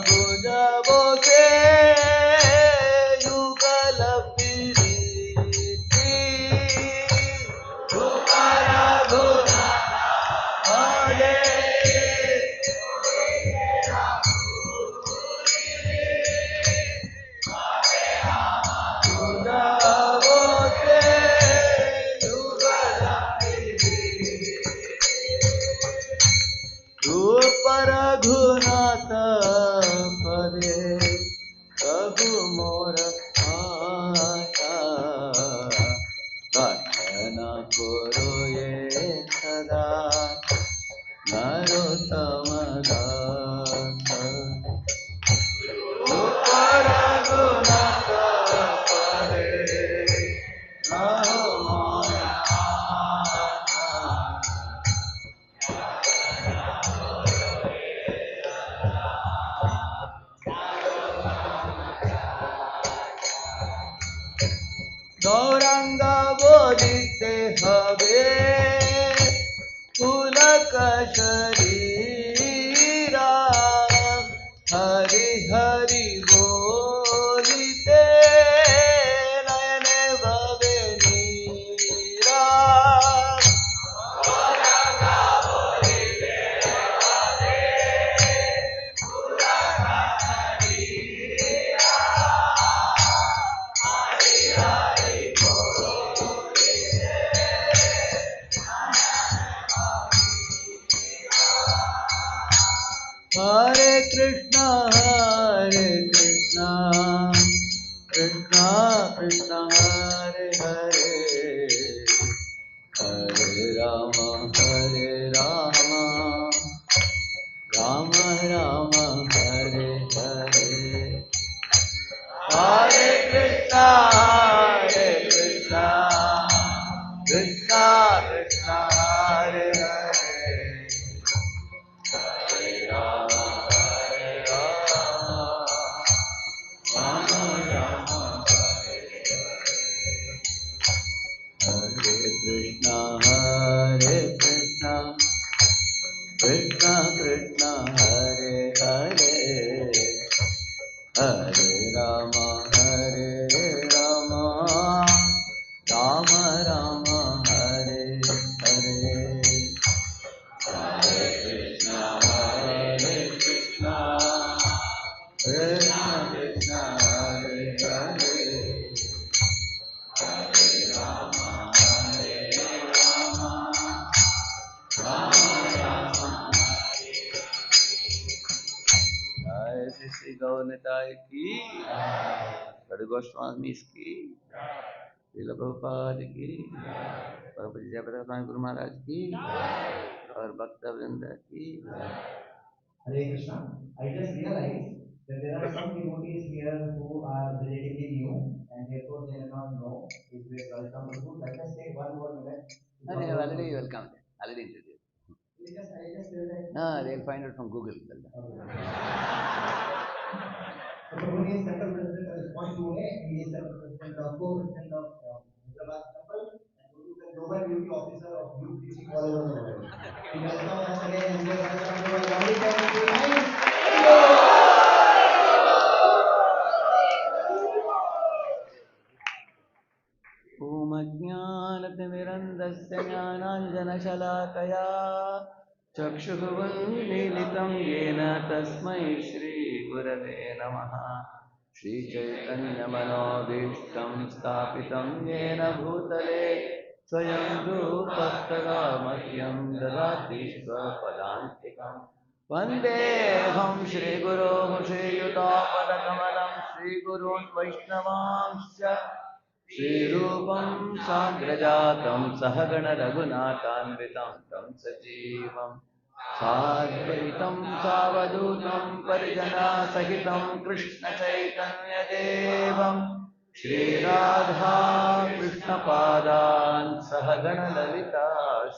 भुजा बोसे युगल प्रीति तुम्हारा गुना हरे रघुनाथ परे प्रभु मोर आशा रक्षण करो ये सदा नरोत्तम दास रघुनाथ परे प्रभु मोर गौरंग बोलिते हवे पुलक शरीरा हरि हरि बोलिते नयन भवे नीरा गौरंग बोलिते हवे पुलक शरीरा Hari Hari Hare Krishna, Krishna Krishna, Hare Hare, Hare Rama, Rama Rama, Hare Hare. Hare Krishna, Krishna Krishna, Hare Hare. Krishna Krishna, Hare Hare, Hare Rama, Rama Rama, Hare Hare. Hare Krishna, Krishna Krishna, Hare Hare, Hare Rama, Rama Rama. Shri गौरताय की, बड़े गोस्वामी की, श्रील प्रभुपाद की, और जय प्रभुपाद गुरु महाराज की, और भक्त वृंद की. Hare Krishna. I just realized that there are some devotees here who are relatively new and therefore they may not know if we are welcome to food. Let us take one more minute. No, they have already welcomed. Already introduced. I just tell that. No, they'll find it from Google. Okay. So Prabhu is Central President of Point 2A, he is the President of Co-President of Hyderabad Temple, and Guru is the Global Duty Officer of Youth Teaching all over the world. We welcome once again and give welcome to our lovely community. Om Ajnanatimirandasya Jnananjanashalakaya Chakshurunmilitam Yena Tasmai Shri Gurave Namaha. Shri Chaitanya Manobhishtam Sthapitam Yena Bhutale Swayam Rupastagamahyan Dadati Swapadantikam. Vandeham Shri Guru Shri Yutapadakamlam Shri Gurun Vaishnavansya Shri Rupam Sagrajatam Sahagana Raghunatanvitam Tam Sajivam Sadvaitam Savadutam Parijana Sahitam Krishna Chaitanya Devam Shri Radha Krishna Padan Sahagana Lalita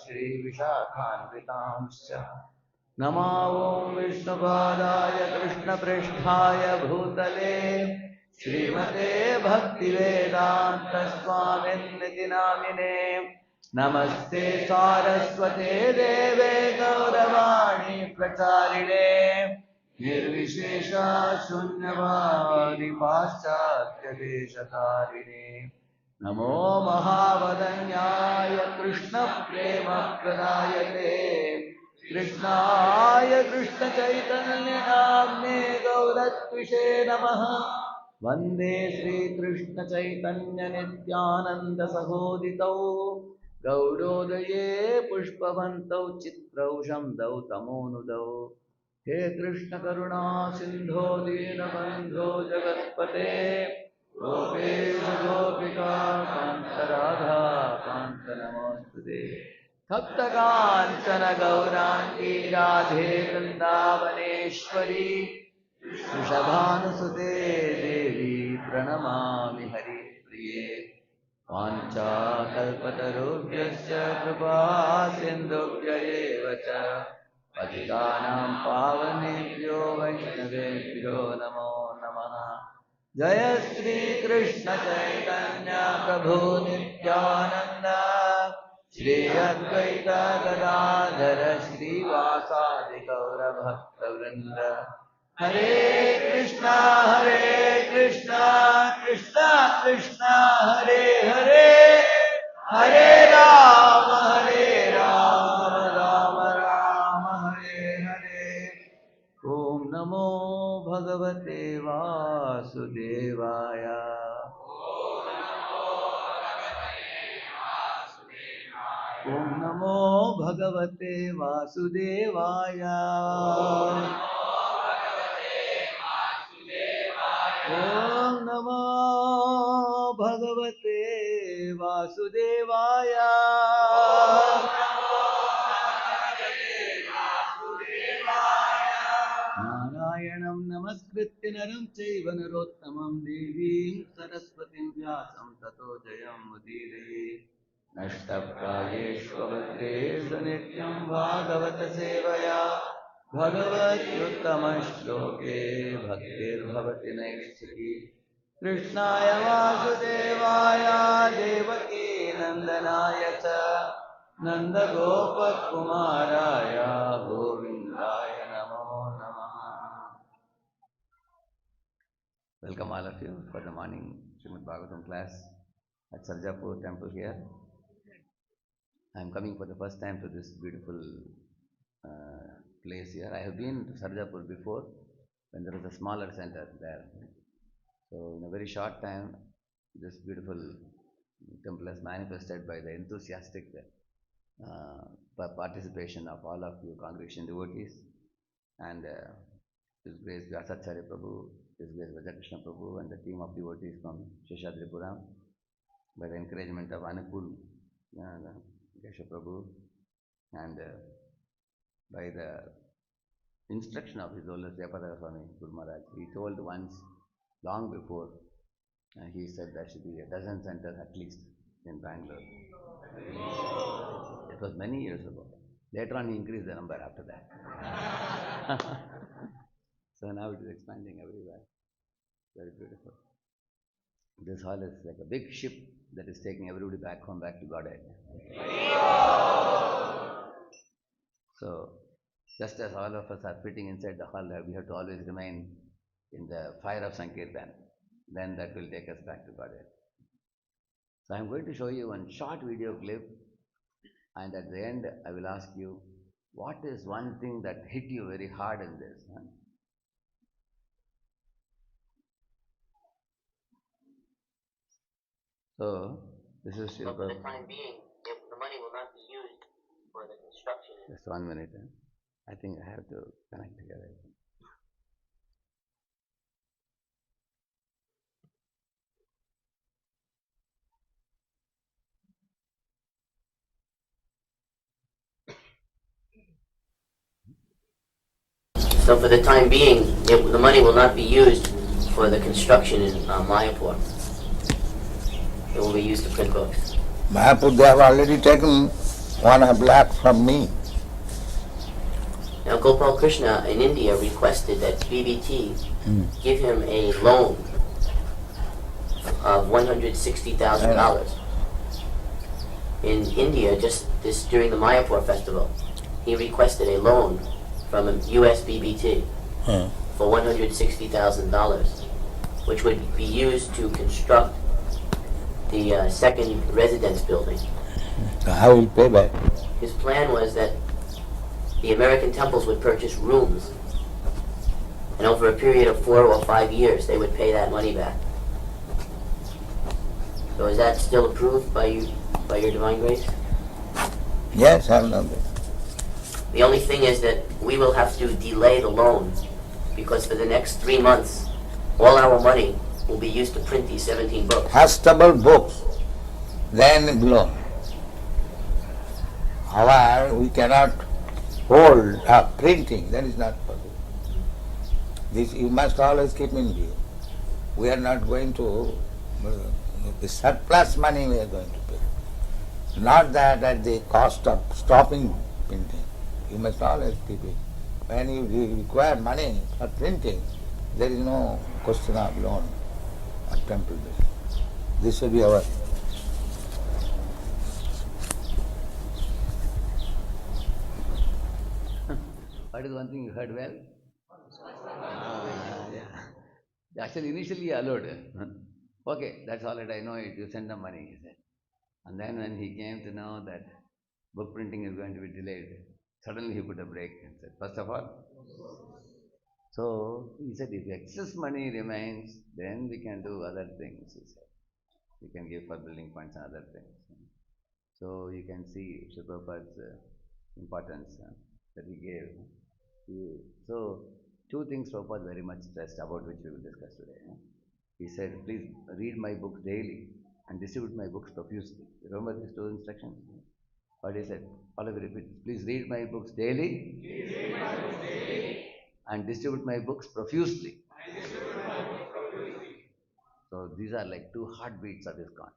Shri Vishakhanvitamsya Nama Om Vishnupadaya Krishna Pristhaya Bhutale Śrīmate Bhaktivedanta Swamini Namine Namaste Saraswate Deve Gauravani Pracharine निर्विशेषा शून्यवादी पाश्चात्यदेशतारिणे नमो महावदन्याय कृष्णप्रेमप्रदायते कृष्णाय कृष्णचैतन्यनाम्ने गौरत्विषे नमः वन्दे श्रीकृष्णचैतन्यनित्यानन्दसहोदितौ गौरोदये पुष्पवन्तौ चित्रौ शम्दौ तमोनुदौ हे कृष्ण करुणा सिंधो दीनबंधो जगत्पते गोपेश गोपिका कांत राधा कांत नमोस्तुते तप्त कांचन गौरांगी राधे वृंदावनेश्वरी वृषभानुसुते देवी प्रणमामि हरिप्रिये वाञ्छाकल्पतरुभ्यश्च कृपा सिन्धुभ्य एव च पतितानां पावनेभ्यो वैष्णवेभ्यो नमो नमः जय श्री कृष्ण चैतन्य प्रभु नित्यानंद श्री अद्वैत गदाधर श्रीवासादि गौर भक्तवृंद हरे कृष्णा कृष्णा कृष्णा हरे हरे हरे राम राम राम हरे हरे ओम नमो भगवते वासुदेवाय ओम नमो भगवते वासुदेवाय ओम नमो भगवते वासुदेवाय नारायणं नमस्कृत्य नरं चैव नरोत्तमं देवीं सरस्वतीं व्यासं ततो जयमुदीरये नष्टप्रायेष्वभद्रेषु नित्यं भागवत सेवया भगवत्युत्तमश्लोके भक्तिर्भवति नैष्ठिकी कृष्णाय वासुदेवाय देवकी नन्दनाय च नन्दगोपकुमाराय गोविन्दाय नमो नमः। Welcome all of you for the morning Śrīmad-Bhāgavatam class at Sarjapur temple here. I am coming for the first time to this beautiful place here. I have been to Sarjapur before when there was a smaller center there. So in a very short time, this beautiful temple has manifested by the enthusiastic participation of all of you congregation devotees and His Grace Vyasacharya Prabhu, His Grace Radheshyam Prabhu and the team of devotees from Sheshadripuram by the encouragement of Anupul Gesha Prabhu and by the instruction of His Holiness Jayapada Swami Guru Maharaj. He told once, long before, he said there should be a dozen centers at least in Bangalore. It was many years ago. Later on he increased the number after that. So now it is expanding everywhere. Very beautiful. This hall is like a big ship that is taking everybody back home, back to Godhead. So, just as all of us are fitting inside the hall, we have to always remain in the fire of Sankirtan. Then that will take us back to Godhead. So I am going to show you one short video clip, and at the end I will ask you, what is one thing that hit you very hard in this? So, this is Śrīla Prabhupada. For the time being, the money will not be used for the construction. Just 1 minute. I think I have to connect together. So for the time being, the money will not be used for the construction in Mayapur. It will be used to print books. Mayapur, they have already taken 1.5 lakh from me. Now Gopal Krishna in India requested that BBT give him a loan of $160,000. In India, just this during the Mayapur festival, he requested a loan from a US BBT. for $160,000, which would be used to construct the second residence building. So how will pay back? His plan was that the American temples would purchase rooms, and over a period of 4 or 5 years, they would pay that money back. So is that still approved by you, by your divine grace? Yes, I know that. The only thing is that we will have to delay the loan, because for the next 3 months, all our money will be used to print these 17 books. Hastable books, then blown. However, we cannot hold up printing, that is not possible. This you must always keep in view. We are not going to, the surplus money we are going to pay. Not that at the cost of stopping printing. You must always keep it. When you require money for printing, there is no question of loan or temple building. This will be our. What is one thing you heard well? Yeah. Actually, initially he allowed. Okay, that's all that I know. It you send the money, he said. And then when he came to know that book printing is going to be delayed, suddenly he put a break and said, first of all, so he said, if excess money remains, then we can do other things, he said. We can give for building funds and other things. So you can see Śrīla Prabhupāda's importance that he gave. So two things Prabhupada very much stressed, about which we will discuss today. He said, please read my books daily and distribute my books profusely. Remember these two instructions? What he said? All of you repeat. Please read my books daily. Please read my books daily. And distribute my books profusely. So these are like two heartbeats of ISKCON.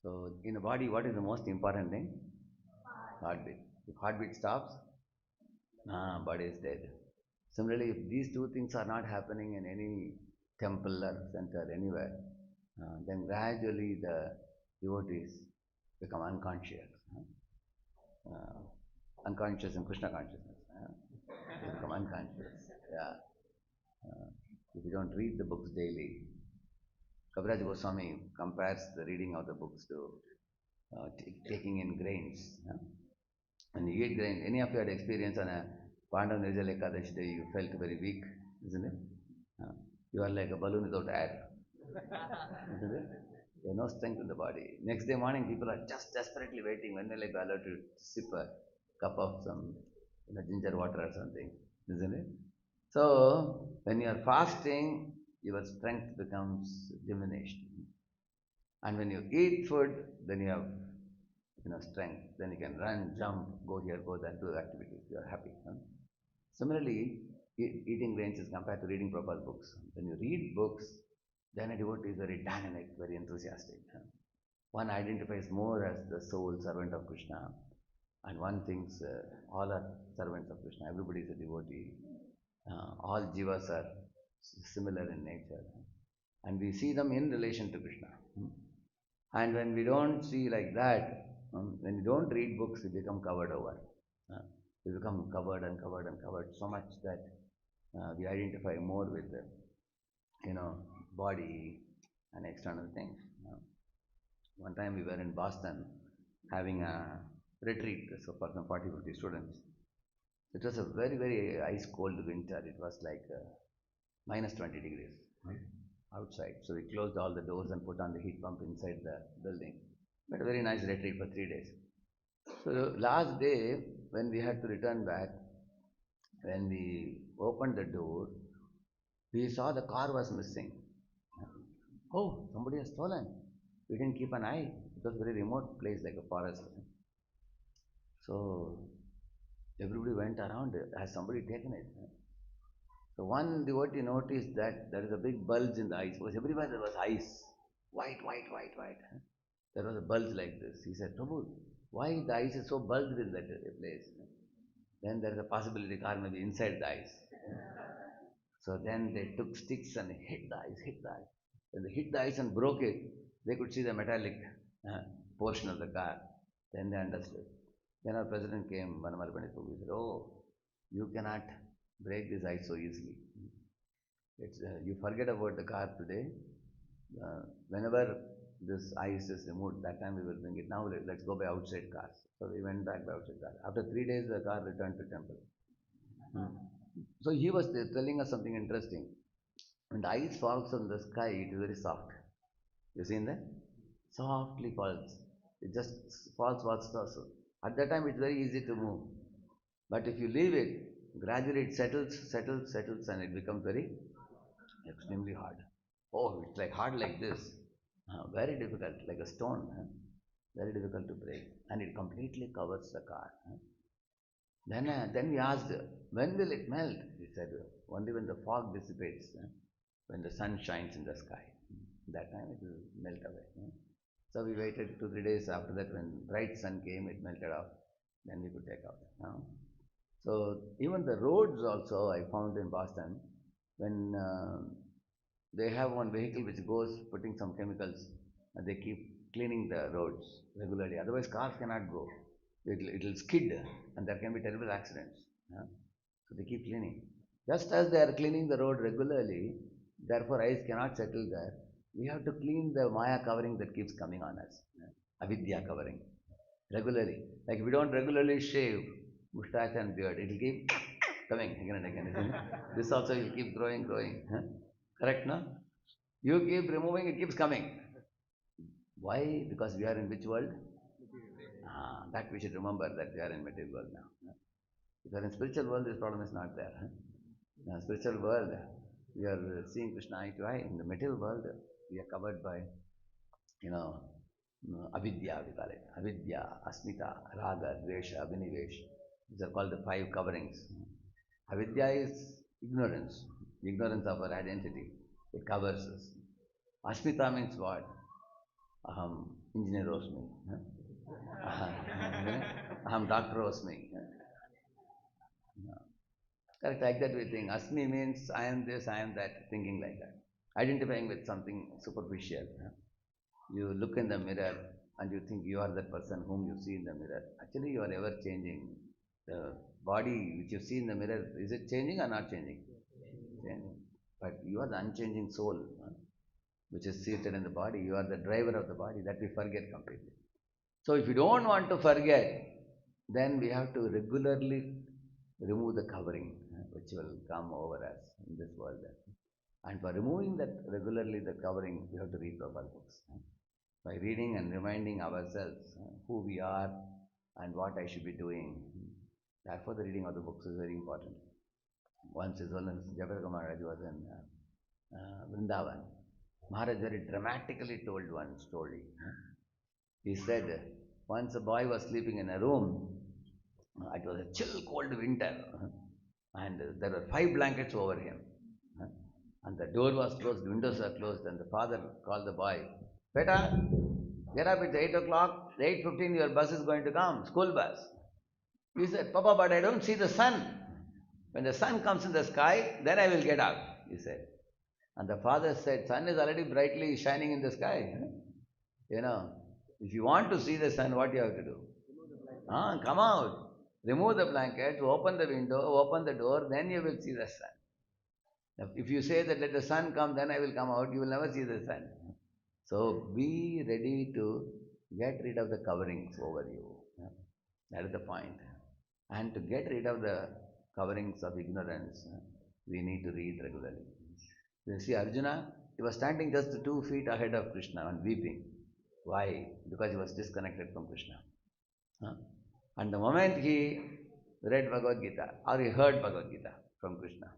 So in a body, what is the most important thing? Heartbeat. If heartbeat stops, body is dead. Similarly, if these two things are not happening in any temple or center anywhere, then gradually the devotees become unconscious. Unconscious in Krishna consciousness. They become unconscious. Yeah. If you don't read the books daily, Kaviraj Goswami compares the reading of the books to taking in grains. When you eat grains, any of you had experience on a Pandav Nirjala Ekadashi day, you felt very weak, isn't it? You are like a balloon without air. Isn't it? You have no strength in the body. Next day morning, people are just desperately waiting when will I be allowed to sip a cup of some ginger water or something, isn't it? So, when you are fasting, your strength becomes diminished. And when you eat food, then you have strength. Then you can run, jump, go here, go there, do activities. You are happy. Similarly, eating grains is compared to reading Prabhupada books. When you read books, then a devotee is very dynamic, very enthusiastic. One identifies more as the soul servant of Krishna, and one thinks all are servants of Krishna. Everybody is a devotee. All jivas are similar in nature, and we see them in relation to Krishna. And when we don't see like that, when we don't read books, we become covered over. We become covered and covered and covered so much that we identify more with the, body and external things. One time we were in Boston having a retreat for some 40-50 students. It was a very, very ice cold winter. It was like minus 20 degrees outside. So we closed all the doors and put on the heat pump inside the building. But a very nice retreat for 3 days. So the last day, when we had to return back, when we opened the door, we saw the car was missing. Oh, somebody has stolen. We didn't keep an eye. It was a very remote place, like a forest. So everybody went around. Has somebody taken it? So one devotee noticed that there is a big bulge in the ice. Because everywhere there was ice. White. There was a bulge like this. He said, Prabhu, why the ice is so bulged in that place? Then there is a possibility the car may be inside the ice. So then they took sticks and hit the ice. When they hit the ice and broke it, they could see the metallic portion of the car. Then they understood. Then our president came, Vanamal Pandit Prabhu, he said, oh, you cannot break this ice so easily. It's, you forget about the car today. Whenever this ice is removed, that time we will bring it. Now let's go by outside cars. So we went back by outside car. After 3 days, the car returned to temple. So he was telling us something interesting. When the ice falls on the sky, it is very soft. You seen that? Softly falls. It just falls. At that time, it's very easy to move. But if you leave it, gradually it settles, and it becomes very extremely hard. Oh, it's like hard like this. Very difficult, like a stone. Very difficult to break. And it completely covers the car. Then we asked, when will it melt? He said, only when the fog dissipates, when the sun shines in the sky. That time it will melt away. So we waited 2-3 days. After that, when bright sun came, it melted off. Then we could take out. So even the roads also, I found in Boston, when they have one vehicle which goes putting some chemicals, and they keep cleaning the roads regularly. Otherwise, cars cannot go. It will skid, and there can be terrible accidents. So they keep cleaning. Just as they are cleaning the road regularly, therefore ice cannot settle there. We have to clean the Maya covering that keeps coming on us, avidya covering, regularly. Like we don't regularly shave mustache and beard, it will keep coming again and again. This also will keep growing. Correct, no? You keep removing, it keeps coming. Why? Because we are in which world? That we should remember, that we are in material world now. If you are in spiritual world, this problem is not there. In spiritual world, we are seeing Krishna eye to eye. In the material world, we are covered by, avidya, we call it. Avidya, asmita, raga, dvesha, abhinivesh. These are called the 5 coverings. Avidya is ignorance of our identity. It covers us. Asmita means what? Aham engineer osmi. Aham doctor osmi. Correct, like that we think. Asmi means I am this, I am that, thinking like that. Identifying with something superficial. You look in the mirror and you think you are that person whom you see in the mirror. Actually, you are ever changing. The body which you see in the mirror, is it changing or not changing? Changing. But you are the unchanging soul, which is seated in the body. You are the driver of the body. That we forget completely. So if you don't want to forget, then we have to regularly remove the covering which will come over us in this world. And for removing that regularly, the covering, we have to read Prabhupada books. By reading and reminding ourselves who we are and what I should be doing. Therefore, the reading of the books is very important. Once His Holiness Jagadaguru Maharaj was in Vrindavan. Maharaj very dramatically told one story. He said, once a boy was sleeping in a room. It was a chill, cold winter, and there were 5 blankets over him. And the door was closed, the windows were closed, and the father called the boy, Beta, get up, it's 8 o'clock, 8:15 your bus is going to come, school bus. He said, Papa, but I don't see the sun. When the sun comes in the sky, then I will get up, he said. And the father said, sun is already brightly shining in the sky. If you want to see the sun, what you have to do? Come out. Remove the blankets, open the window, open the door, then you will see the sun. Now, if you say that let the sun come, then I will come out, you will never see the sun. So be ready to get rid of the coverings over you. That is the point. And to get rid of the coverings of ignorance, we need to read regularly. You see Arjuna, he was standing just 2 feet ahead of Krishna and weeping. Why? Because he was disconnected from Krishna. And the moment he read Bhagavad Gita, or he heard Bhagavad Gita from Krishna,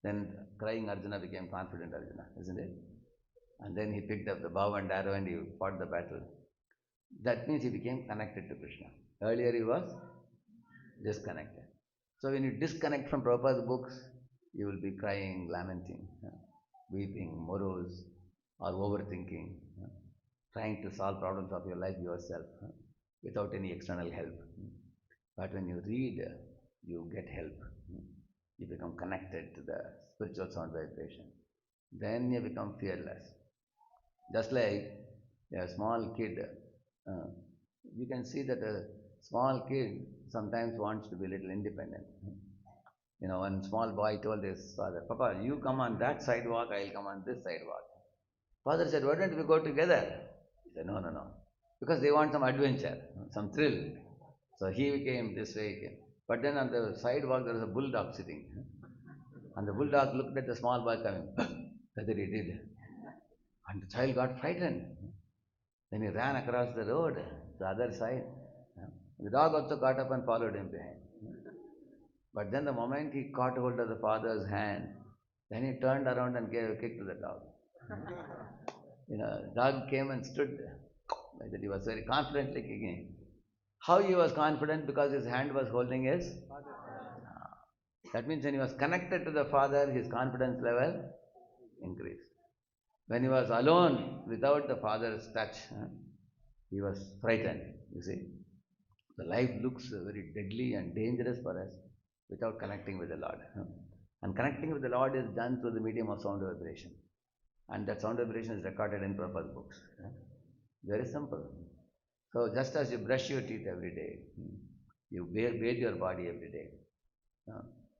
then crying Arjuna became confident Arjuna, isn't it? And then he picked up the bow and arrow and he fought the battle. That means he became connected to Krishna. Earlier he was disconnected. So when you disconnect from Prabhupada's books, you will be crying, lamenting, weeping, morose, or overthinking, trying to solve problems of your life yourself, without any external help. But when you read, you get help. You become connected to the spiritual sound vibration. Then you become fearless. Just like a small kid, you can see that a small kid sometimes wants to be a little independent. One small boy told his father, Papa, you come on that sidewalk, I'll come on this sidewalk. Father said, why don't we go together? He said, no. Because they want some adventure, some thrill. So he came this way. He came. But then on the sidewalk there was a bulldog sitting. And the bulldog looked at the small boy coming. Whether he did. And the child got frightened. Then he ran across the road, the other side. The dog also caught up and followed him behind. But then the moment he caught hold of the father's hand, then he turned around and gave a kick to the dog. Dog came and stood like that. He was very confidently kicking. How he was confident? Because his hand was holding his father. That means when he was connected to the father, his confidence level increased. When he was alone without the father's touch, he was frightened. You see, the life looks very deadly and dangerous for us without connecting with the Lord. And connecting with the Lord is done through the medium of sound vibration. And that sound vibration is recorded in Prabhupada's books. Very simple. So just as you brush your teeth every day, you bathe your body every day.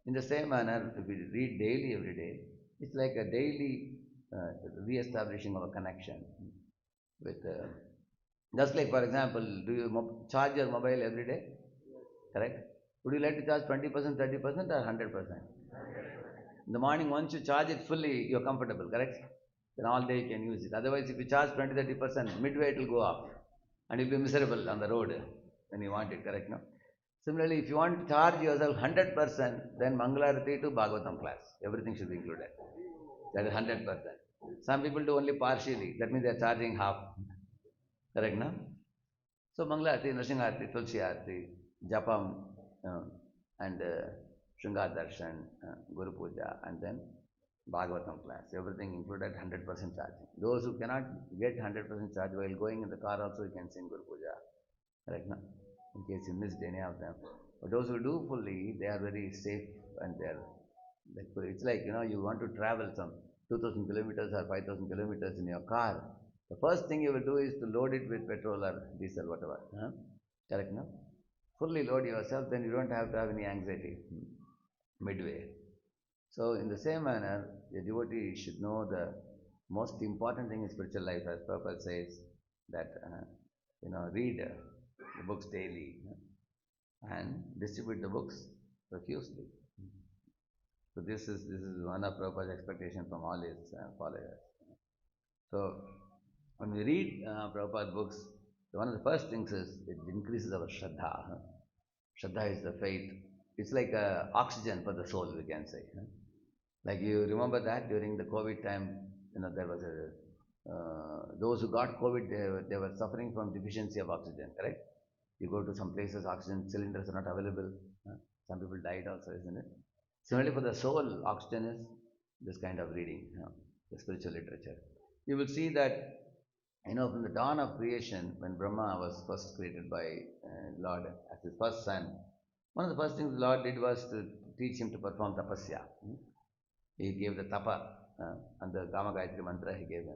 In the same manner, if you read daily every day, it's like a daily re-establishing of a connection with. Just like, for example, do you charge your mobile every day? Correct? Would you like to charge 20%, 30% or 100%? In the morning, once you charge it fully, you're comfortable, correct? Then all day you can use it. Otherwise, if you charge 20, 30%, midway it will go off. And you'll be miserable on the road when you want it, correct? No? Similarly, if you want to charge yourself 100%, then Mangalarati to Bhagavatam class. Everything should be included. That is 100%. Some people do only partially. That means they are charging half. Correct, no? So Mangalarati, Nrsimharati, Tulsi Arati, Japam, and Shringar Darshan, Guru Puja, and then Bhagavatam class. Everything included 100% charging. Those who cannot get 100% charge while going in the car also, you can sing Guru Puja. Correct, no? In case you missed any of them. But those who do fully, they are very safe and they are like, it's like, you want to travel some 2,000 kilometers or 5,000 kilometers in your car. The first thing you will do is to load it with petrol or diesel, whatever. Correct, no? Fully load yourself, then you don't have to have any anxiety midway. So in the same manner, a devotee should know the most important thing in spiritual life, as Prabhupada says, that read the books daily and distribute the books profusely. So this is one of Prabhupada's expectation from all his followers. So when we read Prabhupada's books, one of the first things is it increases our Shraddha. Shraddha is the faith. It's like oxygen for the soul, we can say. Like you remember that during the COVID time, there was those who got COVID, they were suffering from deficiency of oxygen, correct? You go to some places, oxygen cylinders are not available. Some people died also, isn't it? Similarly for the soul, oxygen is this kind of reading, the spiritual literature. You will see that, from the dawn of creation, when Brahma was first created by Lord as his first son, one of the first things the Lord did was to teach him to perform tapasya. He gave the tapa and the Kama Gayatri mantra he gave him.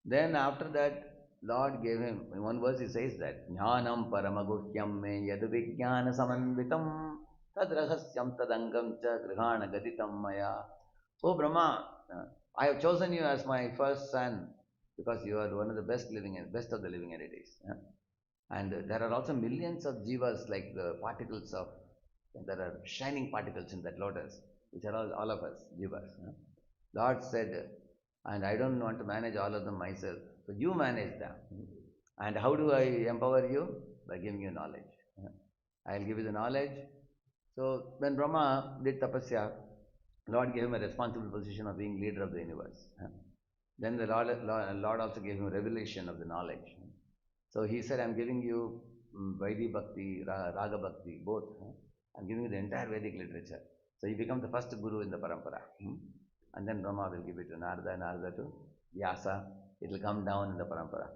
Then after that, Lord gave him, in one verse he says that, Jnanam paramaguhyam me yad vijnana samanvitam tad rahasyam tadangam cha grihana gaditam maya. Oh Brahma, I have chosen you as my first son because you are one of the best of the living entities. And there are also millions of jivas, like the particles of, there are shining particles in that lotus, which are all of us, jivas. Lord said, and I don't want to manage all of them myself, so you manage them. And how do I empower you? By giving you knowledge. I will give you the knowledge. So when Brahma did tapasya, Lord gave him a responsible position of being leader of the universe. Then the Lord also gave him revelation of the knowledge. So he said, I'm giving you Vaidhi Bhakti, Raga Bhakti, both. I'm giving you the entire Vedic literature. So you become the first guru in the parampara. And then Brahma will give it to Narada, Narada to Vyasa. It will come down in the parampara.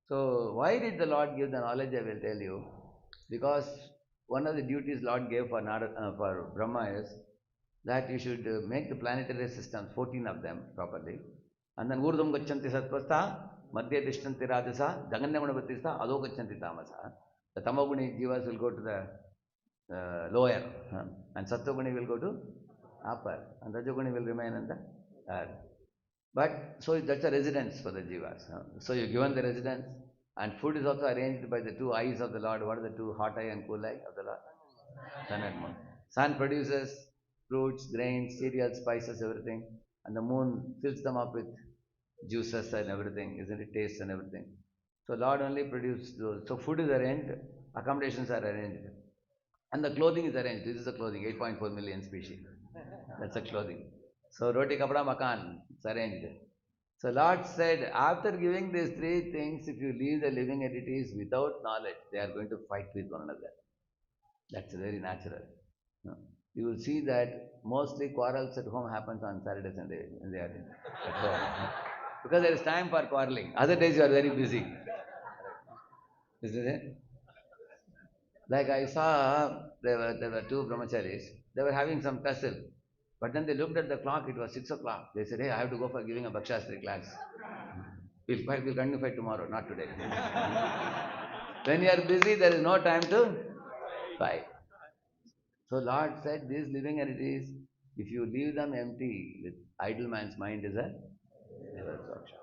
So why did the Lord give the knowledge? I will tell you. Because one of the duties Lord gave for Brahma is that you should make the planetary systems, 14 of them, properly. And then Urdham Gacchanti Satvastha, Madhya Tishtanti Rajasa, Jagannamana Bhattistha, Adho Gacchanti Tamasa. The Tamaguni Jivas will go to the lower, and Sattva-guni will go to upper, and Rajoguni will remain in the earth. But so that's a residence for the jivas. So you're given the residence, and food is also arranged by the two eyes of the Lord. What are the two, hot eye and cool eye of the Lord? Sun and moon. Sun produces fruits, grains, cereals, spices, everything, and the moon fills them up with juices and everything, isn't it? Taste and everything. So Lord only produces those. So food is arranged, accommodations are arranged, and the clothing is arranged. This is the clothing, 8.4 million species. That's the clothing. So roti, kapda, makan, it's arranged. So Lord said, after giving these three things, if you leave the living entities without knowledge, they are going to fight with one another. That's very natural. You will see that mostly quarrels at home happens on Saturday, Sunday, when they are at home. Because there is time for quarreling. Other days you are very busy. Isn't it? Like I saw, there were two brahmacharis. They were having some tussle. But then they looked at the clock, it was 6 o'clock. They said, hey, I have to go for giving a Bhakshastri class. We'll continue fight tomorrow, not today. When you are busy, there is no time to fight. So Lord said, these living entities, if you leave them empty, with idle man's mind is a absorption.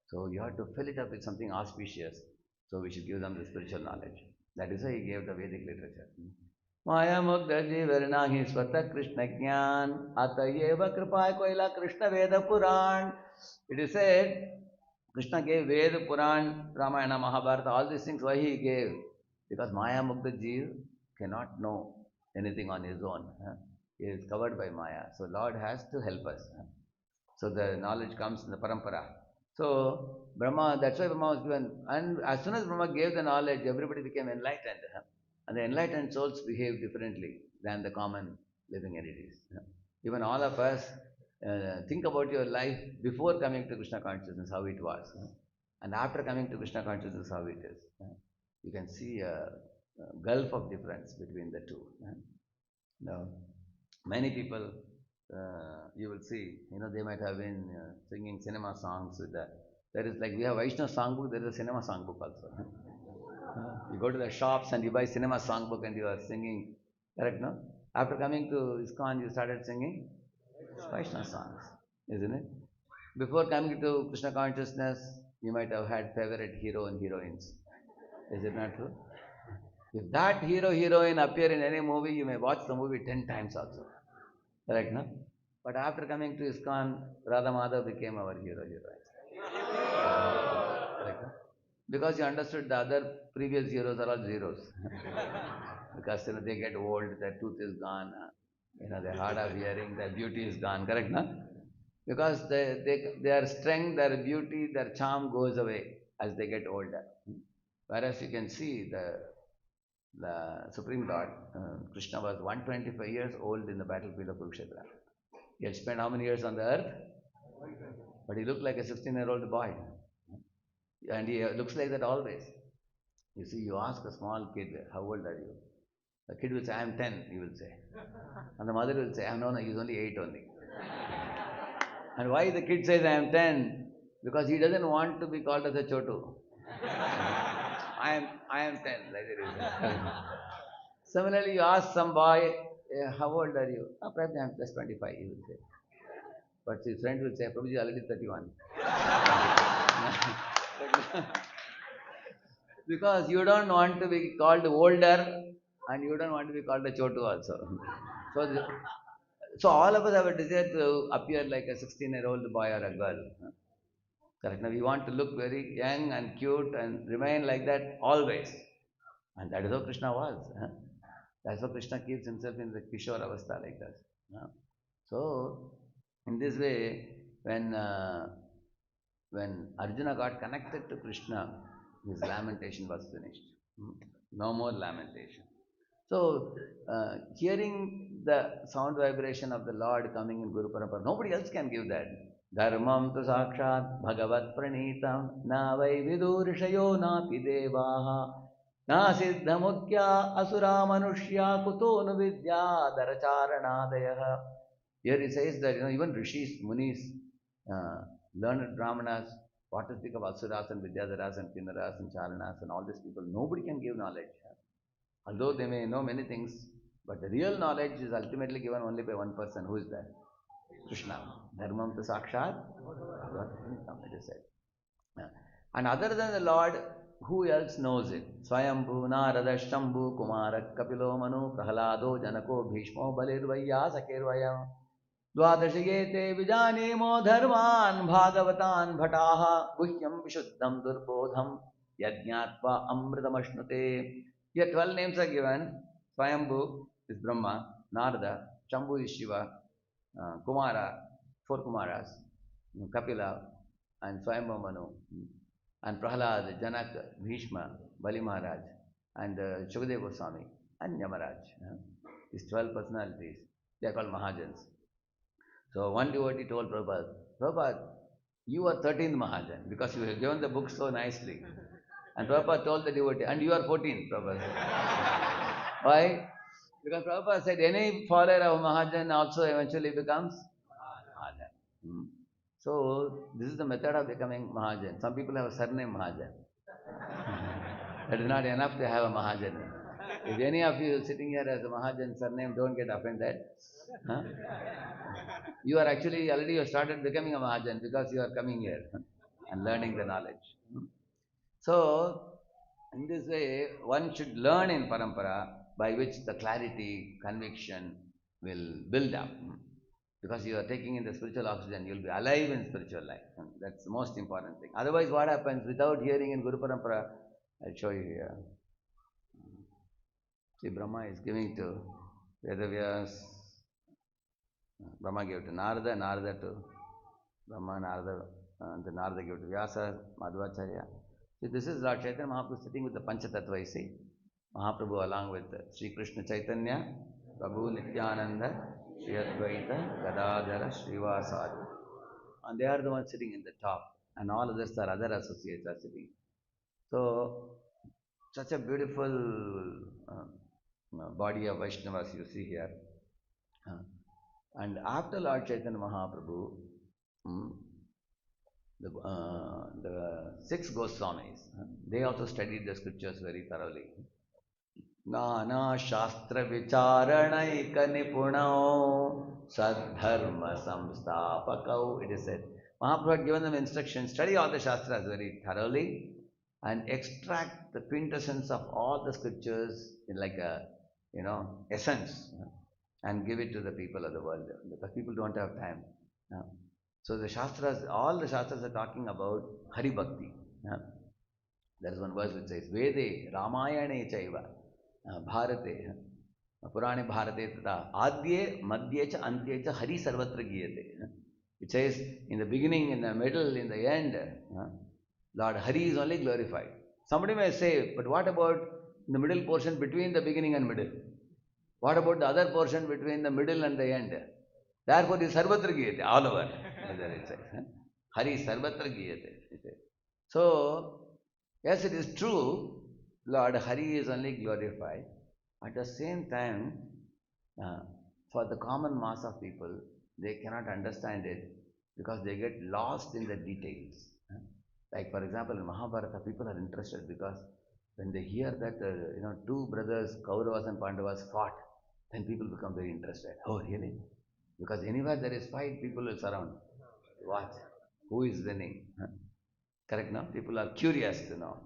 So you have to fill it up with something auspicious. So we should give them the spiritual knowledge. That is why he gave the Vedic literature. Maya Mukta Jivarna hi Swata Krishna Jnana Atayeva Kripa Koila Krishna Veda Puran. It is said, Krishna gave Veda, Puran, Ramayana, Mahabharata, all these things. Why he gave? Because Maya Mukta Jiv cannot know anything on his own. He is covered by Maya. So Lord has to help us. So the knowledge comes in the parampara. So Brahma, that's why Brahma was given. And as soon as Brahma gave the knowledge, everybody became enlightened. And the enlightened souls behave differently than the common living entities. Even all of us, think about your life before coming to Krishna consciousness, how it was. And after coming to Krishna consciousness, how it is. You can see a gulf of difference between the two. Now, many people, you will see, they might have been singing cinema songs with that. There is like, we have Vaishnava songbook, there is a cinema songbook also. You go to the shops and you buy cinema songbook and you are singing, correct, no? After coming to ISKCON, you started singing Vaishnava songs, isn't it? Before coming to Krishna consciousness, you might have had favorite hero and heroines. Is it not true? If that hero, heroine appear in any movie, you may watch the movie 10 times also. Correct, no? But after coming to ISKCON, Radha Madhav became our hero, heroine. Correct, no? Because you understood the other previous heroes are all zeros. Because they get old, their tooth is gone, they're hard of hearing, their beauty is gone, correct, no? Because their strength, their beauty, their charm goes away as they get older. Whereas you can see the Supreme Lord, Krishna was 125 years old in the battlefield of Kurukshetra. He had spent how many years on the earth? But he looked like a 16-year-old boy. And he looks like that always. You see, you ask a small kid, how old are you? The kid will say, I am 10, he will say. And the mother will say, no, he's only 8 only. And why the kid says, I am 10? Because he doesn't want to be called as a chotu. I am 10, like that is. Similarly, you ask some boy, how old are you? Perhaps I am just 25, he will say. But his friend will say, Prabhuji, already 31. Because you don't want to be called older and you don't want to be called a chotu also. So all of us have a desire to appear like a 16-year-old boy or a girl. Correct? Now we want to look very young and cute and remain like that always. And that is how Krishna was. That's how Krishna keeps himself in the Kishore Avastha like that. So, in this way, when Arjuna got connected to Krishna, his lamentation was finished. No more lamentation. So, hearing the sound vibration of the Lord coming in Guru Parampara, nobody else can give that. Dharmam tu sakshat bhagavat pranitam na vai vidurishayo na pidevaha na siddha mukhya asura manushya kuto nu vidya daracharanadaya. Here he says that even rishis, munis, learned brahmanas, what to speak of asuras and vidyadharas and kinnaras and charanas and all these people, nobody can give knowledge. Although they may know many things, But the real knowledge is ultimately given only by one person. Who is that? Krishna. Dharmam tu sakshat Bhagavatam, it is said. And other than the Lord, who else knows it? Swayambhu, Radheshyam, Kumara, Kapilo, Manu, Prahalado, Janako, Bhishmo, Balirvaya, Sakirvaya. Dvadashayete vijanemo dharman bhagavatan bhataha guhyam vishuddham durbodham yajñatva amritamashnute. Here 12 names are given. Swayambhu is Brahma, Narada, Shambhu is Shiva, Kumara, 4 Kumaras, Kapila, and Swayambhu Manu, and Prahalad, Janaka, Bhishma, Bali Maharaj, and Shukadeva Goswami, and Yamaraj. These 12 personalities, they are called Mahajans. So one devotee told Prabhupada, Prabhupada, you are 13th Mahajan because you have given the book so nicely. And Prabhupada told the devotee, and you are 14th, Prabhupada said. Why? Because Prabhupada said, any follower of Mahajan also eventually becomes Mahajan. So this is the method of becoming Mahajan. Some people have a surname Mahajan. That is not enough to have a Mahajan. If any of you sitting here as a Mahajan surname, don't get offended. You are actually already you started becoming a Mahajan because you are coming here and learning the knowledge. So, in this way, one should learn in Parampara by which the clarity, conviction will build up. Because you are taking in the spiritual oxygen, you will be alive in spiritual life. That's the most important thing. Otherwise, what happens without hearing in Guru Parampara? I'll show you here. See, Brahma is giving to Vedavyas. Brahma gave to Narada, Narada to Brahma, Narada, and Narada gave to Vyasa, Madhvacharya. See, this is Lord Chaitanya Mahaprabhu sitting with the Panchatattva, you see. Mahaprabhu along with Sri Krishna Chaitanya, Prabhu Nityananda, Sri Advaita, Gadadhara, Srivasadi. And they are the ones sitting in the top. And all others are other associates are sitting. So, such a beautiful body of Vaishnavas you see here. And after Lord Chaitanya Mahaprabhu, the 6 Goswamis, they also studied the scriptures very thoroughly. Nana Shastra Vicharanaika Nipunao Sadharma Samstapakau. It is said. Mahaprabhu had given them instructions, study all the Shastras very thoroughly and extract the quintessence of all the scriptures in like a, essence. And give it to the people of the world, because people don't have time. So the Shastras, all the Shastras are talking about Hari Bhakti. There is one verse which says, Vede Ramayane Chaiva Bharate Purane Bharate Tata Adye Madhye Cha Antye Cha Hari Sarvatra Giyate. It says, in the beginning, in the middle, in the end, Lord Hari is only glorified. Somebody may say, but what about the middle portion between the beginning and middle? What about the other portion between the middle and the end? Therefore, it is Sarvatra Giyate, all over. It says. Hari Sarvatra Giyate. So, yes, it is true, Lord Hari is only glorified. At the same time, for the common mass of people, they cannot understand it because they get lost in the details. Like, for example, in Mahabharata, people are interested because when they hear that, 2 brothers, Kauravas and Pandavas, fought, then people become very interested. Oh, really? Because anywhere there is fight, people will surround. Watch. Who is winning? Correct, no? People are curious to know.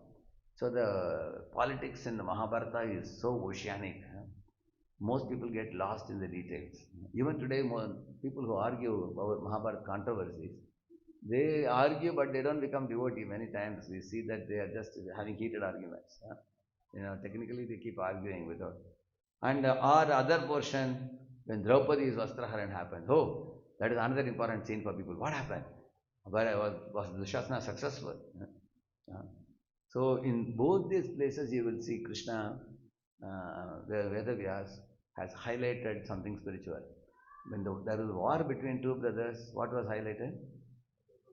So the politics in the Mahabharata is so oceanic. Most people get lost in the details. Even today, people who argue about Mahabharata controversies, they argue but they don't become devotee. Many times we see that they are just having heated arguments. Technically they keep arguing without. And our other portion, when Draupadi's Vastraharan happened, that is another important scene for people. What happened? Was Dushasana successful? So in both these places you will see Krishna, the Vedavyas has highlighted something spiritual. When there was war between 2 brothers, what was highlighted?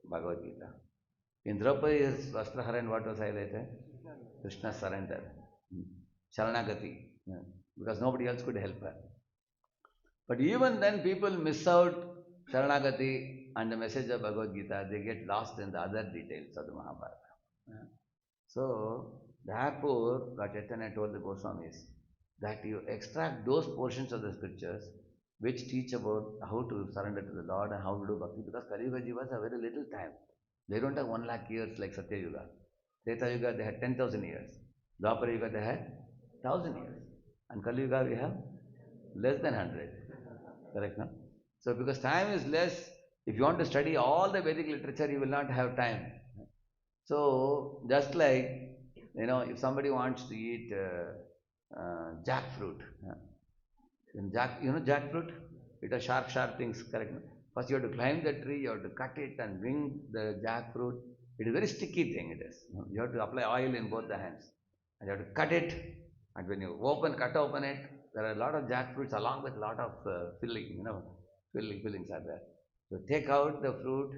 Bhagavad Gita. In Draupadi's Vastraharan, what was highlighted? Krishna's surrender. Sharanagati. Because nobody else could help her. But even then people miss out Sharanagati and the message of Bhagavad Gita. They get lost in the other details of the Mahabharata. So, therefore, Lord Chaitanya told the Goswamis, that you extract those portions of the scriptures which teach about how to surrender to the Lord and how to do bhakti, because Kali Yuga Jivas have very little time. They don't have 1 lakh years like Satya Yuga. Treta Yuga they had 10,000 years. Dwapara Yuga they had 1,000 years. And Kali Yuga we have less than 100. Correct, no? So because time is less, if you want to study all the Vedic literature, you will not have time. So just like, if somebody wants to eat jackfruit, jackfruit? It has sharp things, correct? First you have to climb the tree, you have to cut it and bring the jackfruit. It is a very sticky thing, it is. You have to apply oil in both the hands. And you have to cut it, and when you cut open it, there are a lot of jackfruits along with a lot of fillings are there. So take out the fruit.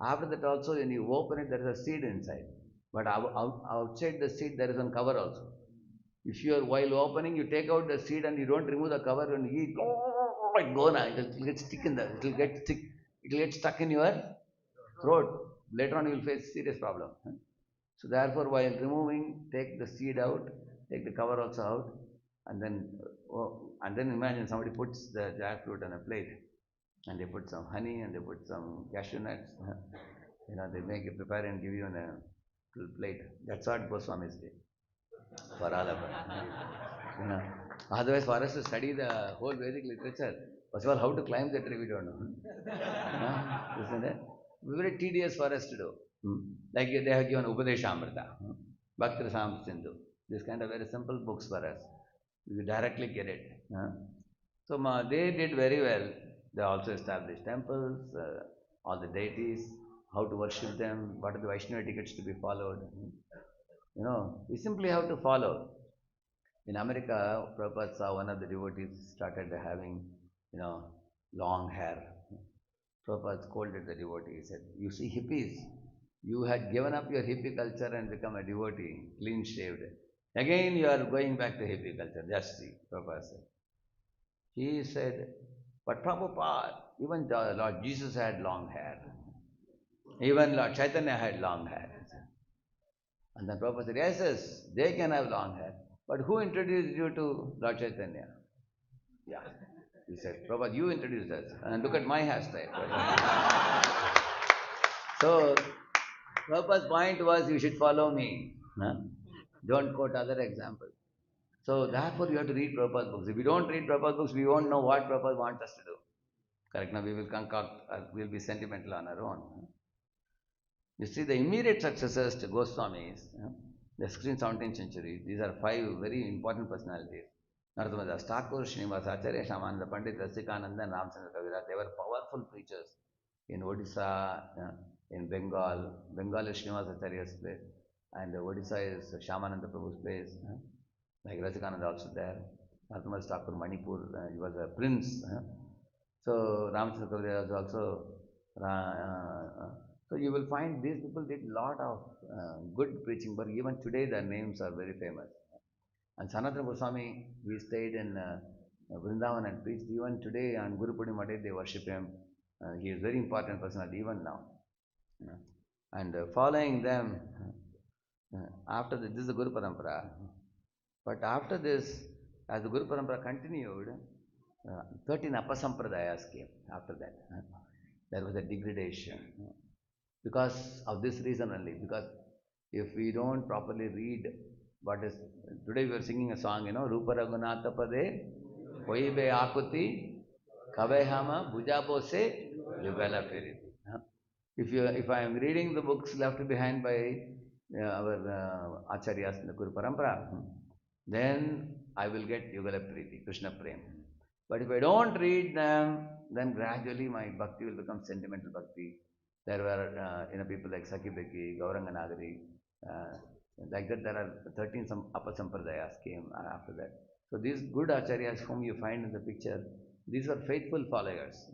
After that also, when you open it, there is a seed inside. But outside the seed, there is one cover also. If you are, while opening, you take out the seed and you don't remove the cover and you eat, it will get stuck it will get stuck in your throat. Later on, you will face serious problem. So therefore, while removing, take the seed out, take the cover also out, and then imagine somebody puts the jackfruit on a plate, and they put some honey and they put some cashew nuts. They prepare and give you on a little plate. That's what Goswamis did for all of us. Otherwise, for us to study the whole Vedic literature, first of all, how to climb the tree, we don't know. Isn't it? Very tedious for us to do. Like they have given Upadeshamrita, Bhakti Rasam Sindhu. This kind of very simple books for us. You directly get it. So they did very well. They also established temples, all the deities, how to worship them, what are the Vaishnava etiquettes to be followed. We simply have to follow. In America, Prabhupada saw one of the devotees started having, long hair. Prabhupada scolded the devotee. He said, "You see hippies, you had given up your hippie culture and become a devotee, clean shaved. Again you are going back to hippie culture. Just see," Prabhupada said. He said, "But Prabhupada, even the Lord Jesus had long hair. Even Lord Chaitanya had long hair." And then Prabhupada said, yes, they can have long hair. But who introduced you to Lord Chaitanya? Yeah. He said, "Prabhupada, you introduced us. And look at my hairstyle." So, Prabhupada's point was, you should follow me. Don't quote other examples. So, therefore, you have to read Prabhupada's books. If we don't read Prabhupada's books, we won't know what Prabhupada wants us to do. Correct? Now, we will concoct, we will be sentimental on our own. You see, the immediate successors to Goswamis, the 16th, 17th century, these are 5 very important personalities. Narottama Das Thakur, Srinivasacharya, Shyamananda Pandit, Rasikananda, and Ramchandra Kavira. They were powerful preachers in Odisha, in Bengal. Bengal is Srinivasacharya's place, and Odisha is Shyamananda Prabhu's place. Like Rasikananda also there. Narottama Das Thakur, Manipur, he was a prince. So Ramchandra Kavira was also. So you will find these people did a lot of good preaching, but even today their names are very famous. And Sanatana Goswami, we stayed in Vrindavan and preached. Even today on Guru Purnima Day, they worship him. He is very important personality even now. And following them, after this is the Guru Parampara. But after this, as the Guru Parampara continued, 13 Apasampradayas came after that. There was a degradation. Because of this reason only, because if we don't properly read what is, today we are singing a song, Rupa Raghunatha Pade, Koibe Akuti, Kavehama, Bujabose, Yugala Piriti. If I am reading the books left behind by our Acharyas in the Guru Parampara, then I will get Yugala Priti, Krishna Prem. But if I don't read them, then gradually my bhakti will become sentimental bhakti. There were people like Sakhi Beki, Gauranga Nagari, like that there are 13 some Apasampradayas came after that. So these good acharyas whom you find in the picture, these were faithful followers.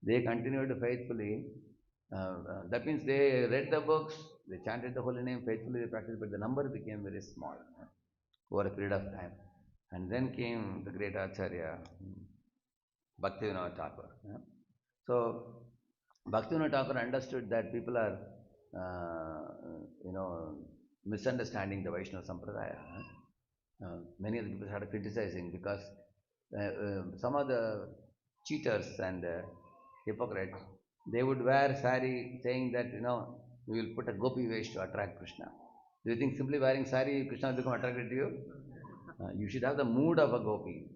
They continued faithfully. That means they read the books, they chanted the holy name faithfully, they practiced, but the number became very small over a period of time. And then came the great Acharya, Bhaktivinoda Thakur. So Bhaktivinoda Thakur understood that people are, misunderstanding the Vaishnava Sampradaya. many of the people started criticizing because some of the cheaters and hypocrites, they would wear sari saying that, we will put a gopi waist to attract Krishna. Do you think simply wearing sari, Krishna will become attracted to you? You should have the mood of a gopi,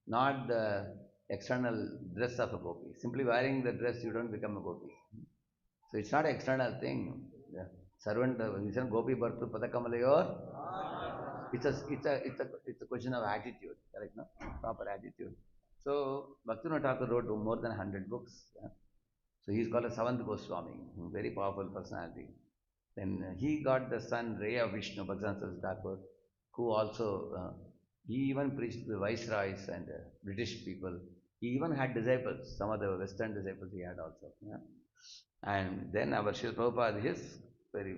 not the external dress of a gopi. Simply wearing the dress, you don't become a gopi. So it's not an external thing. The servant, gopi bhartu padakamalayur. It's a question of attitude, correct? No? Proper attitude. So Bhaktivinoda Thakur wrote more than 100 books. So he's called a Savant Goswami, very powerful personality. Then he got the son Ray of Vishnu, Bhaktivinoda Thakur, who also he even preached to the viceroys and British people. He even had disciples, some of the Western disciples he had also. And then our Śrīla Prabhupada, his very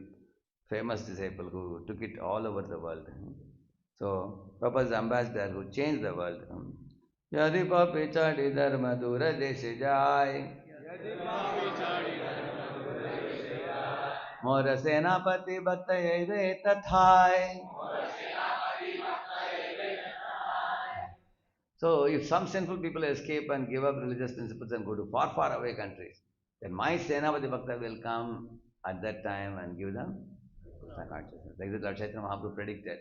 famous disciple who took it all over the world. So Prabhupada's ambassador who changed the world. Yadi papi chadi dharma dura deshe jai, Mora senapati bhattayave tathai. So if some sinful people escape and give up religious principles and go to far, far away countries, then my Senapati Bhakta will come at that time and give them Krishna consciousness. Like that Lord Chaitanya Mahaprabhu predicted.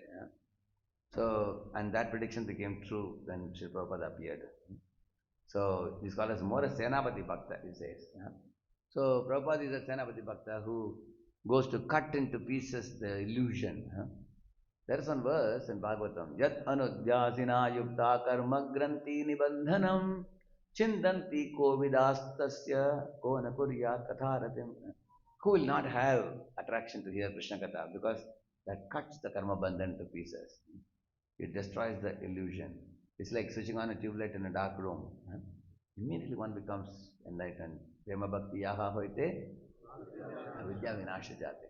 So, and that prediction became true when Śrīla Prabhupada appeared. So, he's called as more a Senapati Bhakta, he says. So, Prabhupada is a Senapati Bhakta who goes to cut into pieces the illusion. There is one verse in Bhagavatam, Yat anudhyasina yukta karma granti nibandhanam chindanti kovidastasya ko nakurya katharatim. Who will not have attraction to hear Krishna Katha? Because that cuts the karma bandhan to pieces. It destroys the illusion. It's like switching on a tube light in a dark room. Immediately one becomes enlightened. Prema bhakti yaha hoite avidya vinasha jate.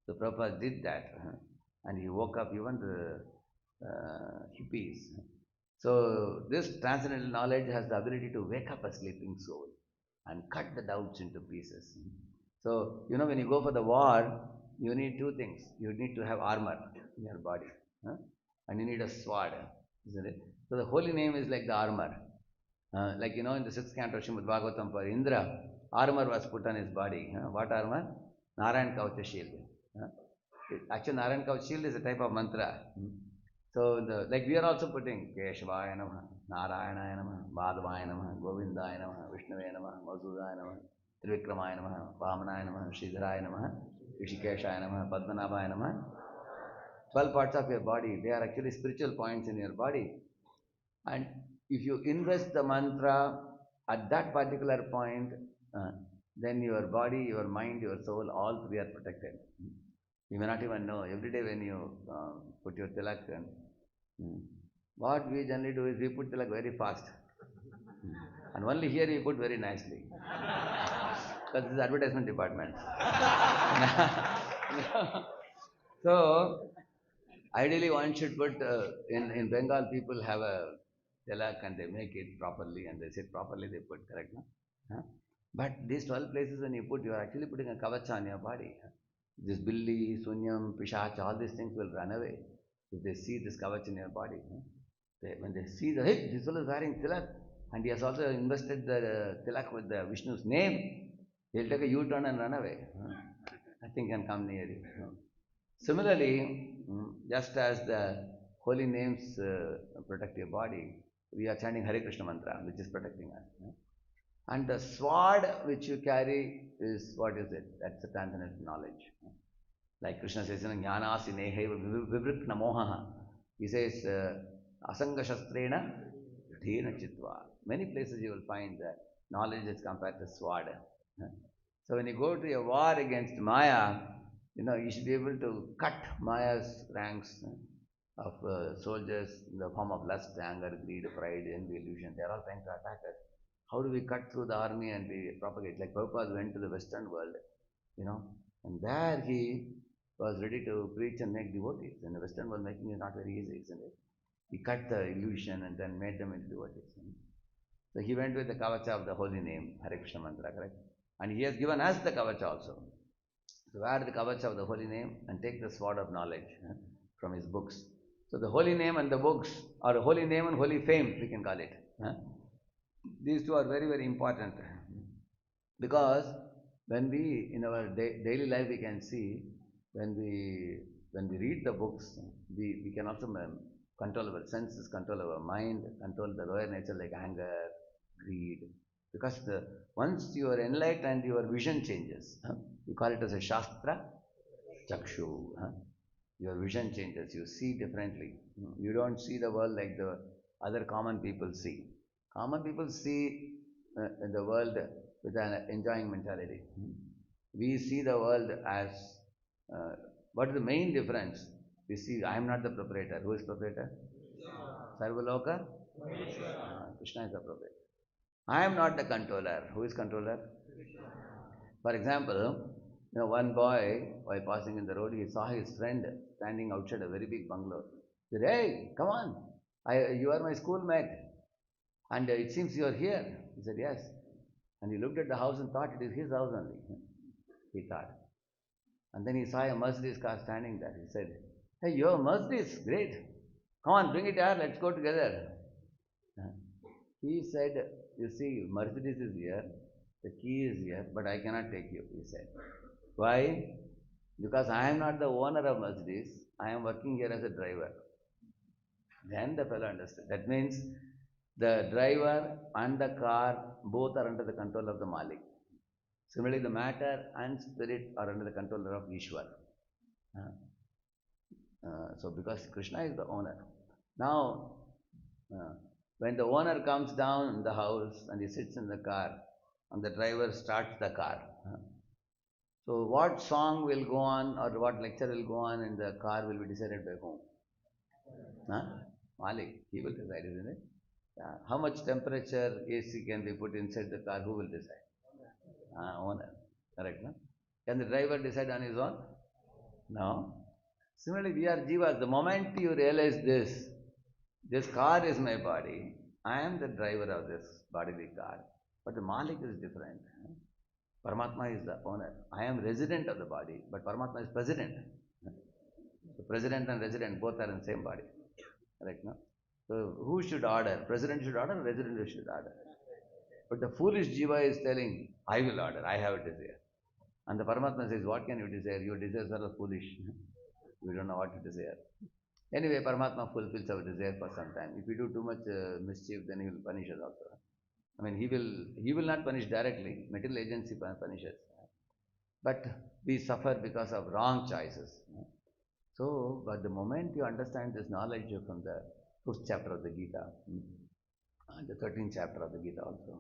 So Prabhupada did that. And he woke up even the hippies. So this transcendental knowledge has the ability to wake up a sleeping soul and cut the doubts into pieces. So, when you go for the war, you need two things. You need to have armor in your body. And you need a sword, isn't it? So the holy name is like the armor. In the 6th canto of Śrīmad-Bhāgavatam for Indra, armor was put on his body. What armor? Narayan Kavacha shield. Actually, Narayan Kavacha shield is a type of mantra. So, we are also putting Keshvaya Namaha, Narayana Namaha, Madhavaya Namaha, Govindaya Namaha, Vishnuvaya Namaha, Masudaya Namaha, Trivikramaya Namaha, Vamanaya Namaha, Sridharaya Namaha, Rishikeshaya Namaha, Padmanabhaya Namaha. 12 parts of your body, they are actually spiritual points in your body. And if you invest the mantra at that particular point, then your body, your mind, your soul, all three are protected. You may not even know. Every day when you put your tilak, what we generally do is we put tilak very fast. And only here we put very nicely. Because this is advertisement department. So, ideally one should put, in Bengal people have a tilak and they make it properly and they sit properly, they put, correct? No? But these 12 places when you put, you are actually putting a kavacha on your body. This billi, sunyam, pishach, all these things will run away if they see this kavach in your body. When they see that, hey, this fellow is wearing tilak and he has also invested the tilak with the Vishnu's name, he'll take a U-turn and run away. Nothing can come near you. Similarly, just as the holy names protect your body, we are chanting Hare Krishna mantra, which is protecting us. And the sword which you carry is, what is it? That's the transcendental knowledge. Like Krishna says, Jnana sineheva vivrikna mohaha. He says, Asanga shastrena dhena chitva. Many places you will find that knowledge is compared to sword. So when you go to a war against Maya, you should be able to cut Maya's ranks of soldiers in the form of lust, anger, greed, pride, envy, illusion. They are all trying to attack us. How do we cut through the army and we propagate? Like Prabhupada went to the Western world, and there he was ready to preach and make devotees. In the Western world, making is not very easy, isn't it? He cut the illusion and then made them into devotees. So he went with the kavacha of the holy name, Hare Krishna mantra, correct? And he has given us the kavacha also. So wear the kavacha of the holy name and take the sword of knowledge from his books. So the holy name and the books, or holy name and holy fame, we can call it. These two are very, very important. Because when we, in our daily life, we can see, when we read the books, we can also control our senses, control our mind, control the lower nature like anger, greed. Because once you are enlightened, your vision changes. You call it as a Shastra Chakshu. Your vision changes. You see differently. You don't see the world like the other common people see. Common people see the world with an enjoying mentality. We see the world as, what is the main difference? We see, I am not the proprietor. Who is proprietor? Sarvaloka? Krishna is the proprietor. I am not the controller. Who is controller? For example, one boy, while passing in the road, he saw his friend standing outside a very big bungalow. He said, "Hey, come on, you are my schoolmate, and it seems you are here." He said, "Yes." And he looked at the house and thought it is his house only. He thought. And then he saw a Mercedes car standing there. He said, "Hey, you have a Mercedes? Great. Come on, bring it here, let's go together." He said, "You see, Mercedes is here, the key is here, but I cannot take you," he said. Why? Because I am not the owner of Mercedes, I am working here as a driver. Then the fellow understood. That means the driver and the car both are under the control of the Malik. Similarly, the matter and spirit are under the control of Ishwar. So because Krishna is the owner. Now, when the owner comes down in the house and he sits in the car and the driver starts the car, so what song will go on or what lecture will go on in the car will be decided by whom? Malik, he will decide, isn't it? How much temperature AC can be put inside the car, who will decide? Owner, correct, no? Can the driver decide on his own? No. Similarly, we are jivas. The moment you realize this car is my body, I am the driver of this bodily car, but the Malik is different. Paramatma is the owner. I am resident of the body, but Paramatma is president. The president and resident both are in the same body. Correct, no? So who should order? President should order, resident should order. But the foolish jiva is telling, I will order, I have a desire. And the Paramatma says, what can you desire? Your desires are foolish. We don't know what to desire. Anyway, Paramatma fulfills our desire for some time. If we do too much mischief, then he will punish us also. I mean, he will not punish directly. Material agency punishes. But we suffer because of wrong choices. So, but the moment you understand this knowledge from the 5th chapter of the Gita, and the 13th chapter of the Gita also,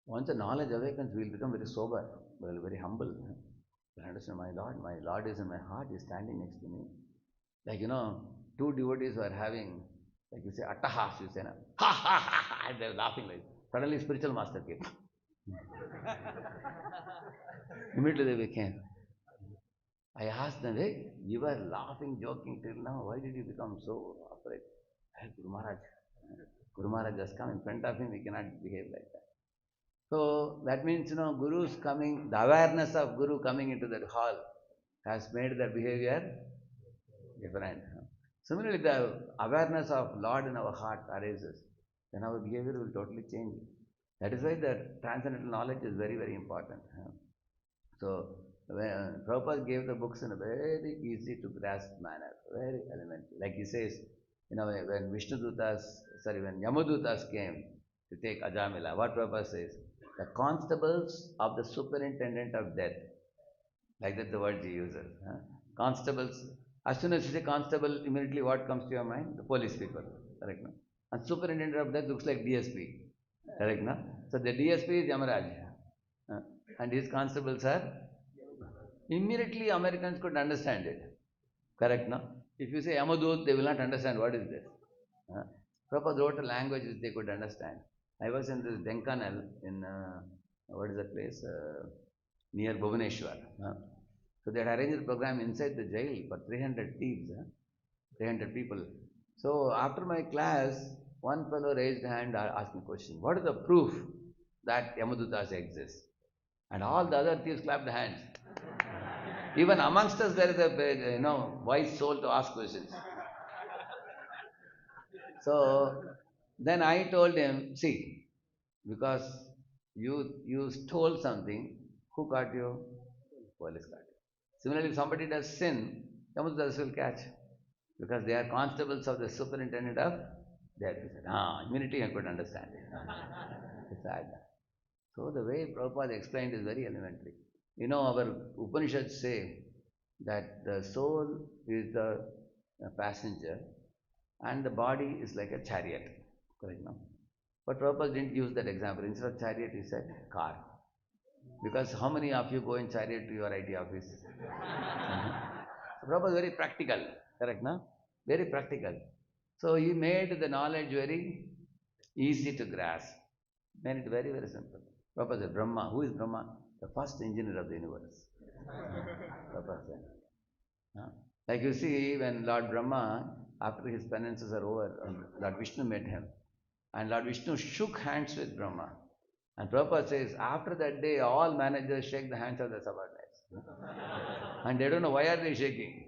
once the knowledge awakens, we will become very sober, we will be very humble. We understand, my Lord is in my heart, he is standing next to me. Like, two devotees were having, like you say, attahas, you say, ha ha ha ha, and they were laughing like, suddenly spiritual master came. Immediately they became. I asked them, hey, you were laughing, joking till now, why did you become so afraid? Hey, Guru Maharaj just come in front of him, we cannot behave like that. So that means, Guru's coming, the awareness of Guru coming into that hall has made their behavior different. Similarly, the awareness of Lord in our heart arises, then our behavior will totally change. That is why the transcendental knowledge is very, very important. So, when Prabhupada gave the books in a very easy to grasp manner, very elementary. Like he says, when when Yamadutas came to take Ajamila, what Prabhupada says? The constables of the superintendent of death. Like that the word he uses. Constables. As soon as you say constable, immediately what comes to your mind? The police people. Correct, no? And superintendent of death looks like DSP. Correct, no? So the DSP is Yamaraj. And his constables are? Immediately Americans could understand it. Correct, no? If you say Yamadut, they will not understand what is this. Prabhupada wrote a language which they could understand. I was in this Denkanal in, what is that place? Near Bhubaneswar. So they had arranged a program inside the jail for 300 thieves, 300 people. So after my class, one fellow raised a hand and asked me a question. What is the proof that Yamadutas exist? And all the other thieves clapped hands. Even amongst us there is a wise soul to ask questions. So then I told him, see, because you stole something, who caught you? Police caught you. Similarly, if somebody does sin, Yamadus will catch. Because they are constables of the superintendent of their prison. Immediately I could understand it. It's like that. So the way Prabhupada explained is very elementary. Our Upanishads say that the soul is the passenger and the body is like a chariot. Correct, no? But Prabhupada didn't use that example. Instead of chariot, he said car. Because how many of you go in chariot to your IT office? So Prabhupada is very practical. Correct, no? Very practical. So he made the knowledge very easy to grasp. Made it very, very simple. Prabhupada said, Brahma. Who is Brahma? The first engineer of the universe. Prabhupada said. Like you see, when Lord Brahma, after his penances are over, Lord Vishnu met him. And Lord Vishnu shook hands with Brahma. And Prabhupada says, after that day, all managers shake the hands of the subordinates. And they don't know why are they shaking.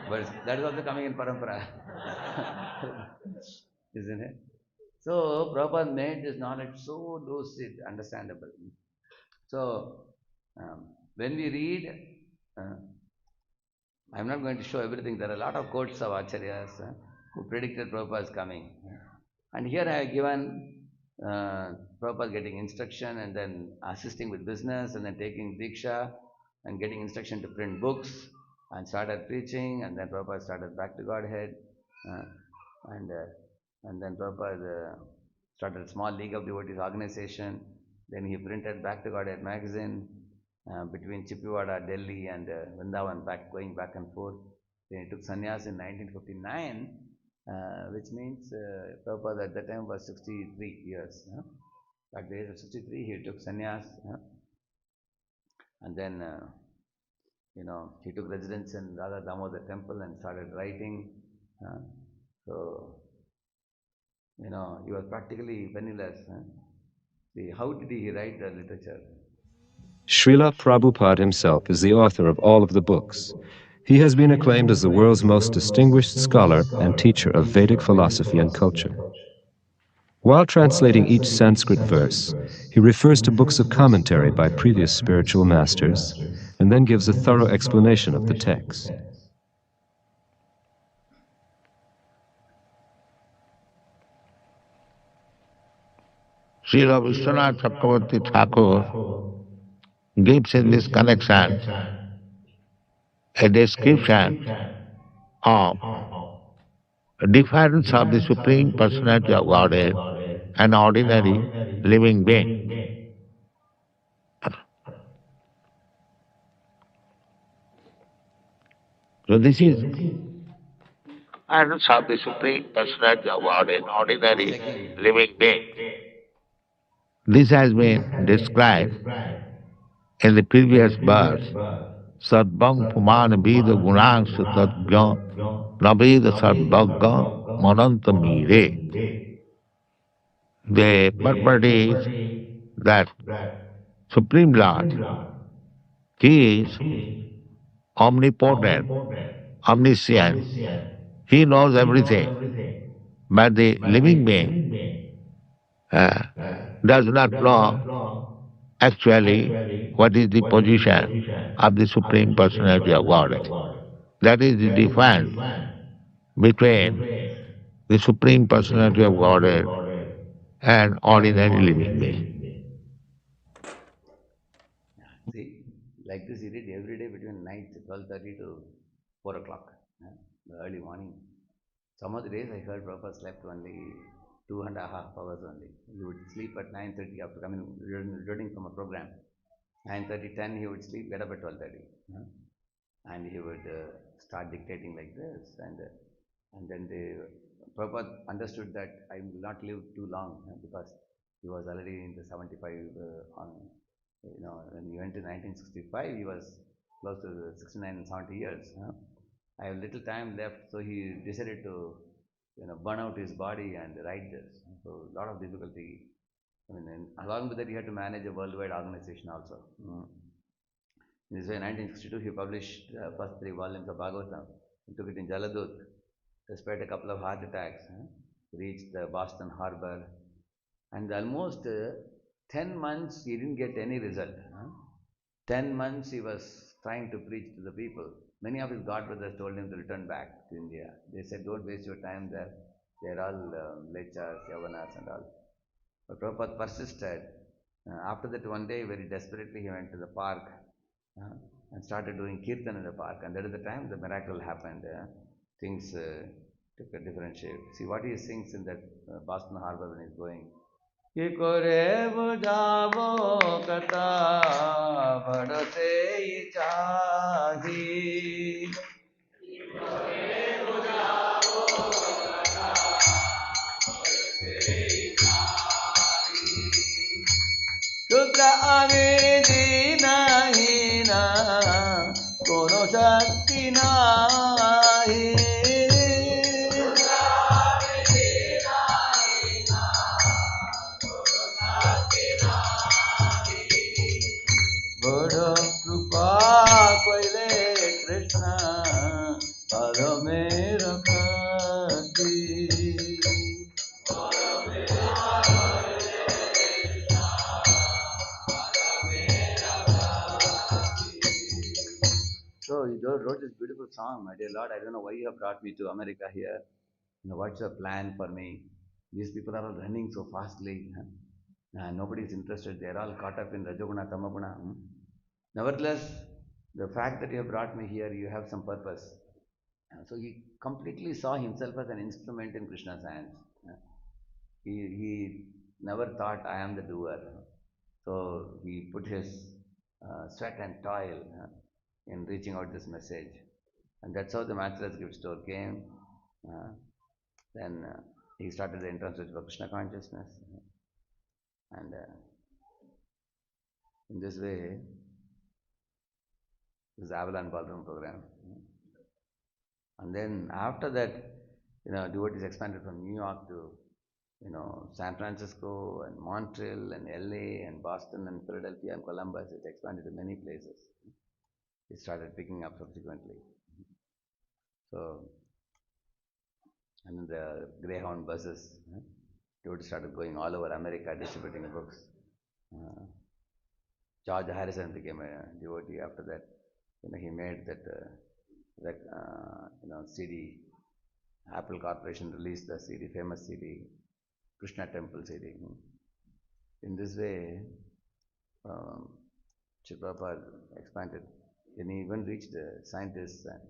But that is also coming in parampara. Isn't it? So Prabhupada made this knowledge so lucid, understandable. So when we read, I'm not going to show everything. There are a lot of quotes of Acharyas who predicted Prabhupada's coming. And here I have given Prabhupada getting instruction and then assisting with business and then taking Diksha and getting instruction to print books and started preaching, and then Prabhupada started back to Godhead. And then Prabhupada started a small League of Devotees organization. Then he printed Back to Godhead magazine between Chippiwada, Delhi and Vrindavan, going back and forth. Then he took sannyas in 1959, which means Prabhupada at that time was 63 years. At the age of 63, he took sannyas. And then, he took residence in Radha Damodar temple and started writing. So, he was practically penniless. See, how did he write the literature? Srila Prabhupada himself is the author of all of the books. He has been acclaimed as the world's most distinguished scholar and teacher of Vedic philosophy and culture. While translating each Sanskrit verse, he refers to books of commentary by previous spiritual masters and then gives a thorough explanation of the text. Srila Vishwanath Chakravarti Thakur gives in this connection a description of difference of the Supreme Personality of Godhead and ordinary living being. So this is difference of the Supreme Personality of Godhead and ordinary living being. This has been described in the previous verse. Sadbang Pumana Vida Gunang Satadgya Naveda Sadbhagga Mananta Mire. The purport is that Supreme Lord, He is omnipotent, omniscient. He knows everything. But the living being does not know actually what is the position of the Supreme Personality of Godhead. That is the difference between the Supreme Personality of Godhead and ordinary living being. See, like this he did every day between night 12:30 to 4 o'clock, the early morning. Some of the days I heard Prabhupada slept only 2.5 hours only. He would sleep at 9:30 after coming, returning from a program. 9:30, 10 he would sleep, get up at 12:30. And he would start dictating like this. And then Prabhupada understood that I will not live too long because he was already in the 75 when he went to 1965, he was close to 69 and 70 years. I have little time left, so he decided to, burn out his body and write this. So a lot of difficulty. And along with that, he had to manage a worldwide organization also. In this way, in 1962, he published first 3 volumes of Bhagavatam. He took it in Jaladut, despite a couple of heart attacks. reached the Boston harbor, and almost 10 months he didn't get any result. 10 months he was trying to preach to the people. Many of his god brothers told him to return back to India. They said, don't waste your time there. They're all lechas, yavanas and all. But Prabhupada persisted. After that, one day, very desperately, he went to the park and started doing kirtan in the park. And that is the time the miracle happened. Things took a different shape. See what he sings in that Boston harbor when he's going. Ki kore bujavo kata badate chahi. Shudra ame dinahina kono shakti nahi. Bada krupa koile Krishna pada me rakhati. So he wrote this beautiful song, my dear Lord, I don't know why you have brought me to America here. What's your plan for me? These people are all running so fastly. Nobody is interested. They are all caught up in Rajoguna, Tamaguna. Nevertheless, the fact that you have brought me here, you have some purpose. So he completely saw himself as an instrument in Krishna's hands. He never thought, I am the doer. So he put his sweat and toil in reaching out this message. And that's how the Master's Gift Store came. Then he started the entrance for Krishna consciousness. And in this way, this Avalon Ballroom program. And then after that, devotees expanded from New York to, San Francisco and Montreal and LA and Boston and Philadelphia and Columbus. It expanded to many places. It started picking up subsequently. So, and then the Greyhound buses, devotees started going all over America distributing books. George Harrison became a devotee after that. He made that CD. Apple Corporation released the CD, famous CD, Krishna Temple CD. In this way, Śrīla Prabhupada expanded. And he even reached scientists and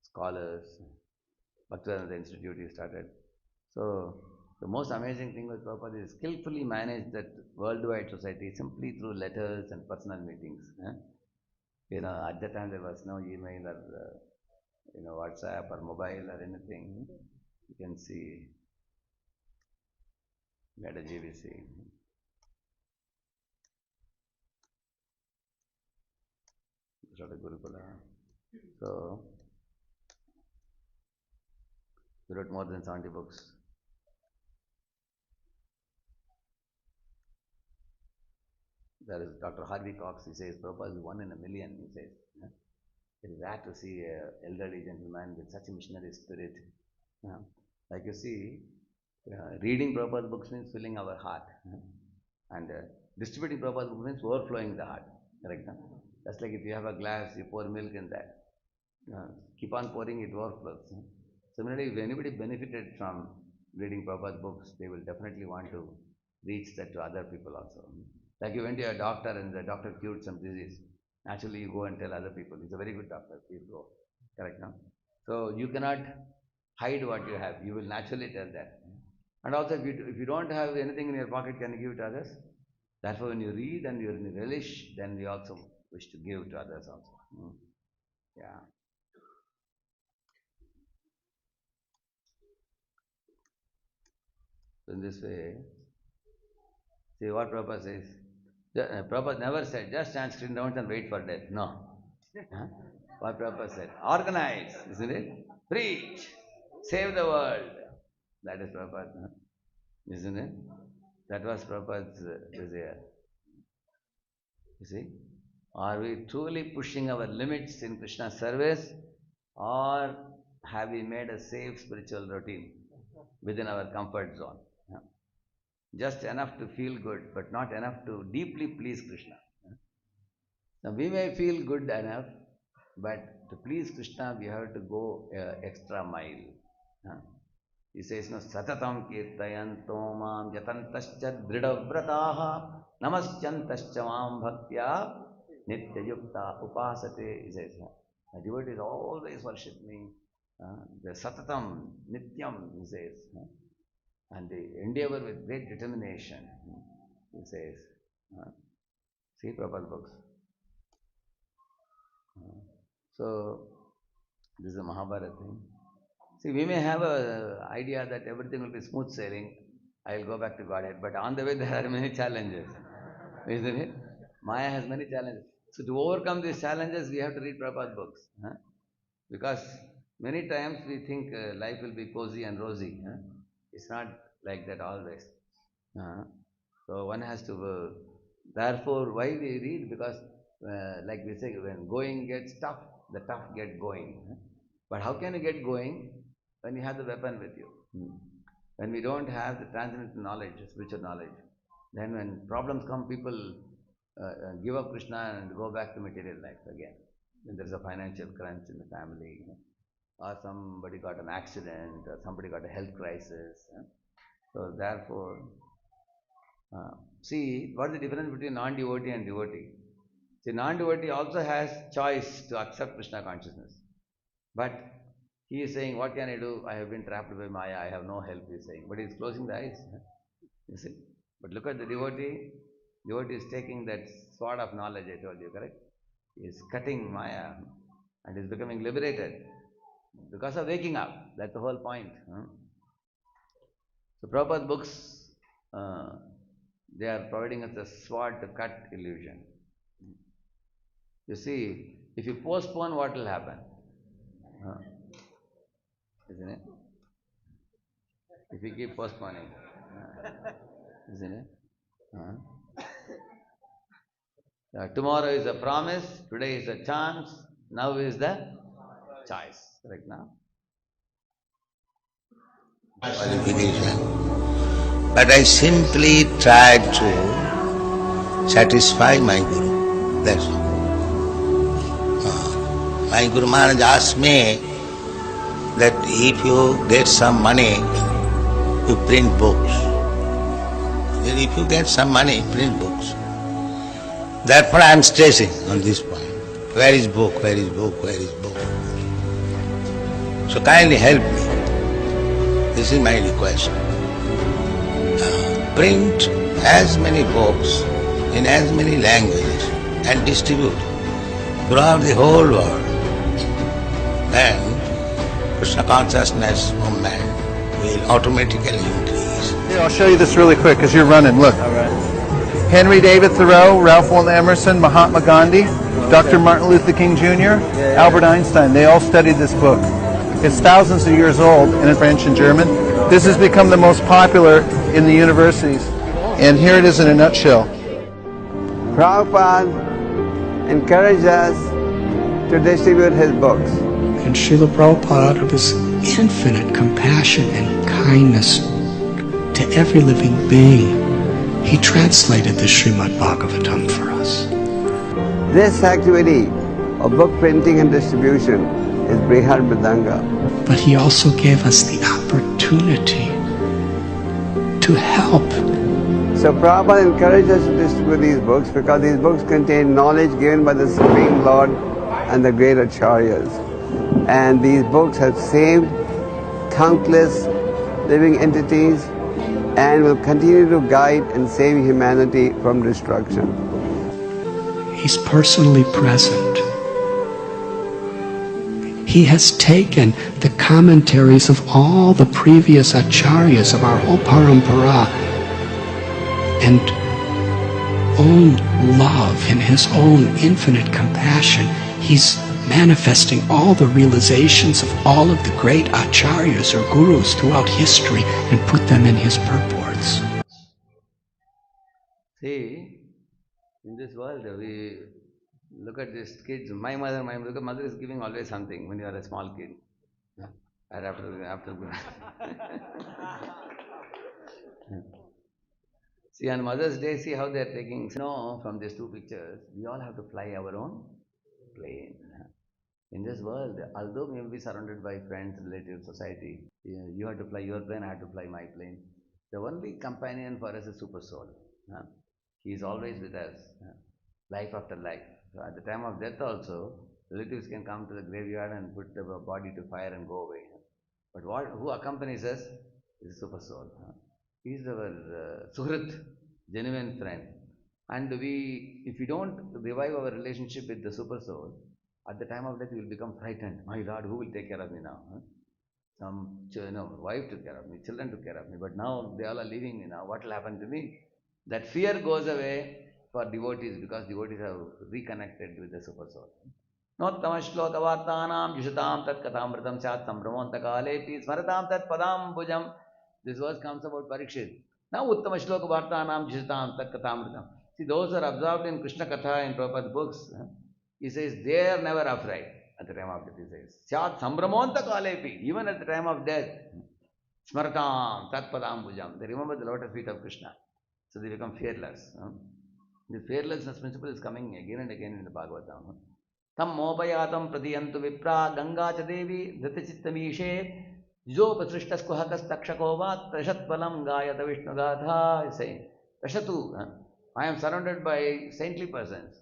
scholars. Bhaktivedanta Institute he started. So the most amazing thing with Prabhupada is skillfully managed that worldwide society simply through letters and personal meetings. At that time there was no email or WhatsApp or mobile or anything. You can see we had a GVC. Gurukula. So he wrote more than 70 books. There is Dr. Harvey Cox, he says, Prabhupada is 1 in a million, he says. It is rare to see an elderly gentleman with such a missionary spirit. Like you see, reading Prabhupada's books means filling our heart. And distributing Prabhupada's books means overflowing the heart. Correct? That's like if you have a glass, you pour milk in that. Keep on pouring, it overflows. Similarly, if anybody benefited from reading Prabhupada's books, they will definitely want to reach that to other people also. Like you went to a doctor and the doctor cured some disease. Naturally, you go and tell other people, he's a very good doctor, please go. Correct, no? So you cannot hide what you have. You will naturally tell that. And also, if you don't have anything in your pocket, can you give it to others? Therefore, when you read and you're in a relish, then we also wish to give to others also. Yeah. So in this way, see what Prabhupada says. Prabhupada never said, just stand screen down and wait for death. No. What Prabhupada said, organize, isn't it? Preach, save the world. That is Prabhupada, isn't it? That was Prabhupada's desire. You see? Are we truly pushing our limits in Krishna's service, or have we made a safe spiritual routine? within our comfort zone. Just enough to feel good, but not enough to deeply please Krishna. Now we may feel good enough, but to please Krishna we have to go extra mile. He says, no, satatam kirtayanto mam yatantascha dridhavrataha namaschantascha mam bhaktya nityayukta upasate. He says, my devotees always worship me. The satatam, nityam, he says. And they endeavor with great determination. He says, see Prabhupada books. So, this is a Mahabharata thing. See, we may have an idea that everything will be smooth sailing. I will go back to Godhead. But on the way there are many challenges. Isn't it? Maya has many challenges. So to overcome these challenges, we have to read Prabhupada books. Because many times we think life will be cozy and rosy. It's not like that always. So one has to therefore, why we read? Because like we say, when going gets tough, the tough get going. But how can you get going when you have the weapon with you? When we don't have the transcendental knowledge, spiritual knowledge, then when problems come, people give up Krishna and go back to material life again. When there's a financial crunch in the family, or somebody got an accident, or somebody got a health crisis. So therefore, see, what is the difference between non-devotee and devotee? See, non-devotee also has choice to accept Krishna consciousness. But he is saying, what can I do? I have been trapped by Maya, I have no help, he is saying. But he is closing the eyes. You see? But look at the devotee. Devotee is taking that sword of knowledge, I told you, correct? He is cutting Maya and is becoming liberated because of waking up. That's the whole point. So Prabhupada books, they are providing us a sword to cut illusion. You see, if you postpone, what will happen? Isn't it? If you keep postponing, isn't it? Tomorrow is a promise, today is a chance, now is the choice. Right now? Qualification. But I simply tried to satisfy my Guru. That's all. My Guru Maharaj asked me that if you get some money, you print books. If you get some money, print books. Therefore I am stressing on this point. Where is book? Where is book? Where is book? So kindly help me. This is my request. Print as many books in as many languages and distribute throughout the whole world. Then Krishna consciousness of man will automatically increase. Here, I'll show you this really quick because you're running. Look. All right. Henry David Thoreau, Ralph Waldo Emerson, Mahatma Gandhi, Dr. Martin Luther King Jr., Albert Einstein, they all studied this book. It's thousands of years old in French and German. This has become the most popular in the universities. And here it is in a nutshell. Prabhupada encouraged us to distribute his books. And Śrīla Prabhupada, out of his infinite compassion and kindness to every living being, he translated the Śrīmad-Bhāgavatam for us. This activity of book printing and distribution is Brihad Mridanga. But he also gave us the opportunity to help. So Prabhupada encouraged us to distribute these books because these books contain knowledge given by the Supreme Lord and the great Acharyas. And these books have saved countless living entities and will continue to guide and save humanity from destruction. He's personally present. He has taken the commentaries of all the previous acharyas of our whole parampara and own love in his own infinite compassion. He's manifesting all the realizations of all of the great acharyas or gurus throughout history and put them in his purports. See, in this world, we look at these kids. My mother is giving always something when you are a small kid. And after see, on Mother's Day, see how they are taking. No, from these two pictures, we all have to fly our own plane. In this world, although we may be surrounded by friends, relatives, society, you have to fly your plane, I have to fly my plane. The only companion for us is Super Soul. He is always with us, life after life. So at the time of death also, relatives can come to the graveyard and put the body to fire and go away. But who accompanies us is Super Soul. He is our Suhrit, genuine friend. And if we don't revive our relationship with the Super Soul, at the time of death we will become frightened. My Lord, who will take care of me now? Some wife took care of me, children took care of me, but now they all are leaving me now. What will happen to me? That fear goes away for devotees because devotees have reconnected with the Super Soul. Nottama shloka vartanam yushatam tat katamritam sat sambramanta kalepi smaratam tat padam bhujam. This verse comes about Parikshit. Now uttama shloka vartanam yushatam tat katamritam. See, those who are absorbed in Krishna Katha in Prabhupada's books, he says they are never afraid at the time of death. He says, Sat sambramanta kalepi, even at the time of death, smaratam tat padam bhujam. They remember the lotus feet of Krishna. So they become fearless. The fearlessness principle is coming again and again in the Bhagavatam. Tam mopayatam pradiyantu vipra ganga cha devi dhritachittamishe jopasrishtas kuhakas takshakovat prashatvalam gayata vishnu gatha is saying. Prashatu, I am surrounded by saintly persons.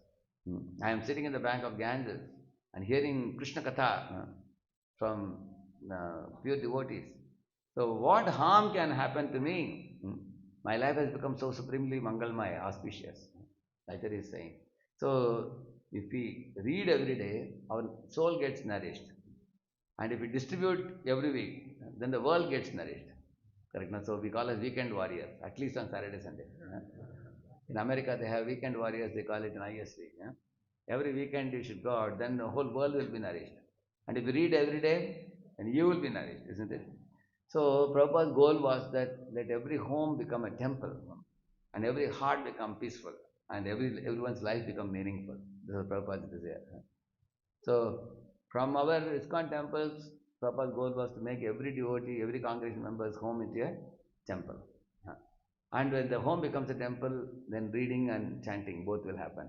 I am sitting in the bank of Ganges and hearing Krishna Katha from pure devotees. So what harm can happen to me? My life has become so supremely mangalmaya, auspicious. Like that is saying. So if we read every day, our soul gets nourished. And if we distribute every week, then the world gets nourished. Correct? So we call as weekend warriors, at least on Saturday, Sunday. In America, they have weekend warriors, they call it an ISV. Every weekend you should go out, then the whole world will be nourished. And if you read every day, then you will be nourished, isn't it? So Prabhupada's goal was that let every home become a temple and every heart become peaceful and everyone's life become meaningful. This is Prabhupada's desire. So from our ISKCON temples, Prabhupada's goal was to make every devotee, every congregation member's home into a temple. And when the home becomes a temple, then reading and chanting both will happen.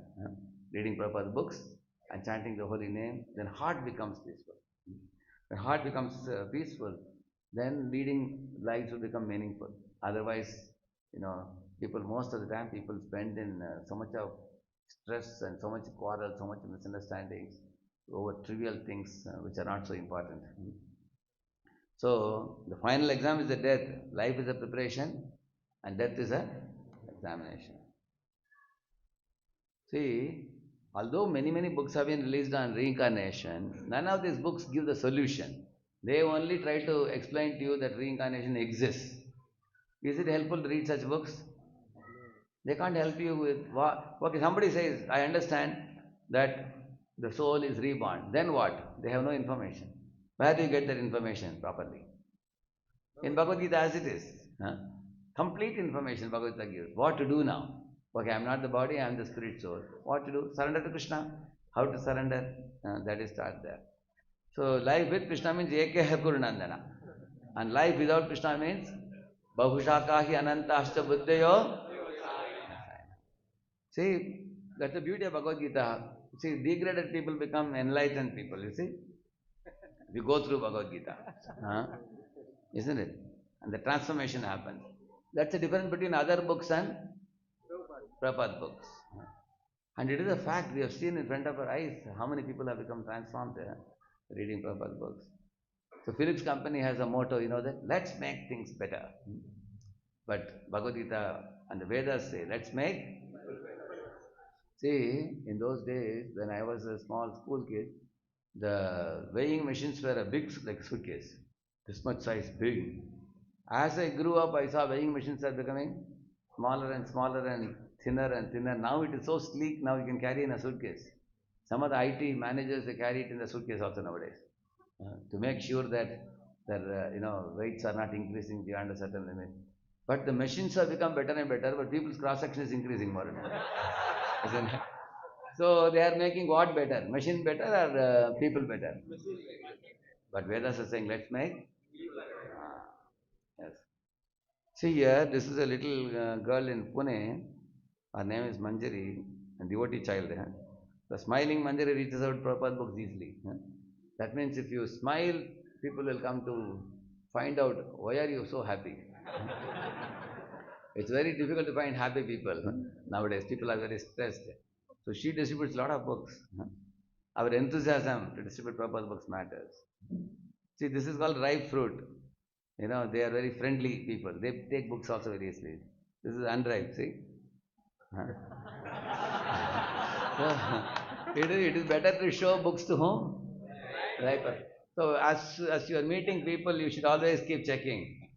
Reading Prabhupada's books and chanting the holy name, then heart becomes peaceful. When heart becomes peaceful, then leading lives will become meaningful. Otherwise, people, most of the time, people spend in so much of stress and so much quarrel, so much misunderstandings over trivial things which are not so important. So, the final exam is the death. Life is a preparation and death is a examination. See, although many books have been released on reincarnation, none of these books give the solution. They only try to explain to you that reincarnation exists. Is it helpful to read such books? They can't help you with what. Okay, somebody says, I understand that the soul is reborn. Then what? They have no information. Where do you get that information properly? In Bhagavad Gita as it is. Complete information Bhagavad Gita gives. What to do now? Okay, I am not the body, I am the spirit soul. What to do? Surrender to Krishna. How to surrender? That is start there. So life with Krishna means Ekeha Kurunandana. And life without Krishna means Bahushakahi Anantascha Buddhayo. See, that's the beauty of Bhagavad Gita. See, degraded people become enlightened people, you see. We go through Bhagavad Gita. Isn't it? And the transformation happens. That's the difference between other books and Prabhupada books. And it is a fact, we have seen in front of our eyes how many people have become transformed reading Prabhupada books. So Phillips Company has a motto, that let's make things better. But Bhagavad Gita and the Vedas say, let's make. See, in those days, when I was a small school kid, the weighing machines were a big, like suitcase, this much size, big. As I grew up, I saw weighing machines are becoming smaller and smaller and thinner. Now it is so sleek, now you can carry in a suitcase. Some of the IT managers, they carry it in the suitcase also nowadays. To make sure that their weights are not increasing beyond a certain limit. But the machines have become better and better, but people's cross-section is increasing more and more. Isn't it? So they are making what better? Machine better or people better? But Vedas are saying, let's make. Yes. See here, this is a little girl in Pune. Her name is Manjari, a devotee child. The smiling Manjari reaches out Prabhupada books easily. That means if you smile, people will come to find out why are you so happy. It's very difficult to find happy people nowadays. People are very stressed. So she distributes a lot of books. Our enthusiasm to distribute Prabhupada books matters. See, this is called ripe fruit. They are very friendly people. They take books also very easily. This is unripe, see? It is better to show books to whom? Riper. So as you are meeting people, you should always keep checking.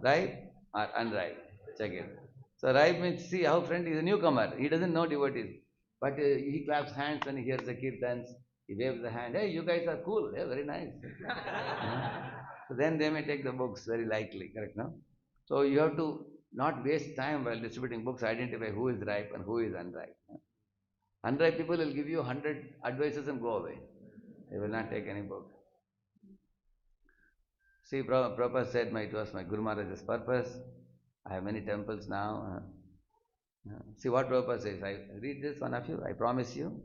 Ripe or unripe. Check it. So ripe means, see how friendly, he's a newcomer. He doesn't know devotees. But he claps hands when he hears the kirtans. He waves the hand. Hey, you guys are cool. Yeah, very nice. So then they may take the books very likely, correct, no? So you have to not waste time while distributing books, identify who is ripe and who is unripe. Unripe people will give you 100 advices and go away. They will not take any book. See, Prabhupada said, it was my Guru Maharaj's purpose. I have many temples now. See what Prabhupada says. I read this, one of you. I promise you.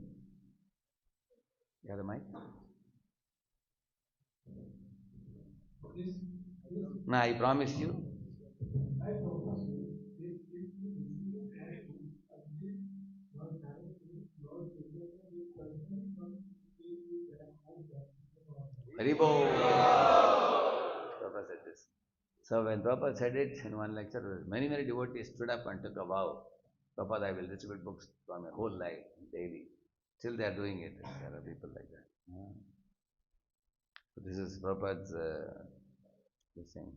You have the mic? No, I promise you. Haribo. Prabhupada said this. So when Prabhupada said it in one lecture, many devotees stood up and took a vow. Prabhupada, I will distribute books for my whole life, daily. Still they are doing it. There are people like that. So this is Prabhupada's this thing.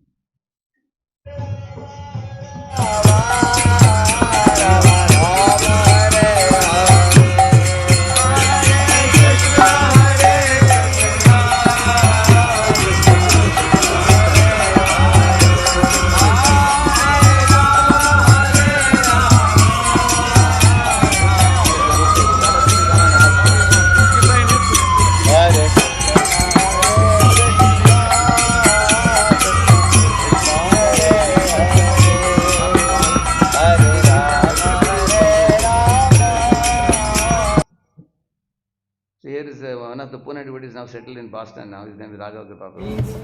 One of the Pune devotees now settled in Boston now. His name is Radheshyam. Means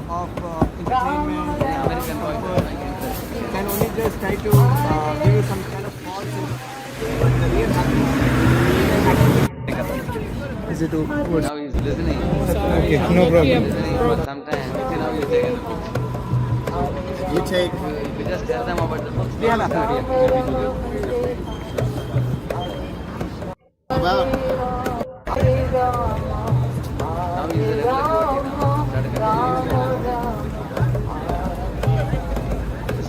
of entertainment, American boy. can only just try to give you some kind of false but the real happiness. Is it over? Now he's listening. Okay, no problem. Listening for some time. See, now he's taking the books. You take. If you just tell them about the books. About. Now he's a regular devotee.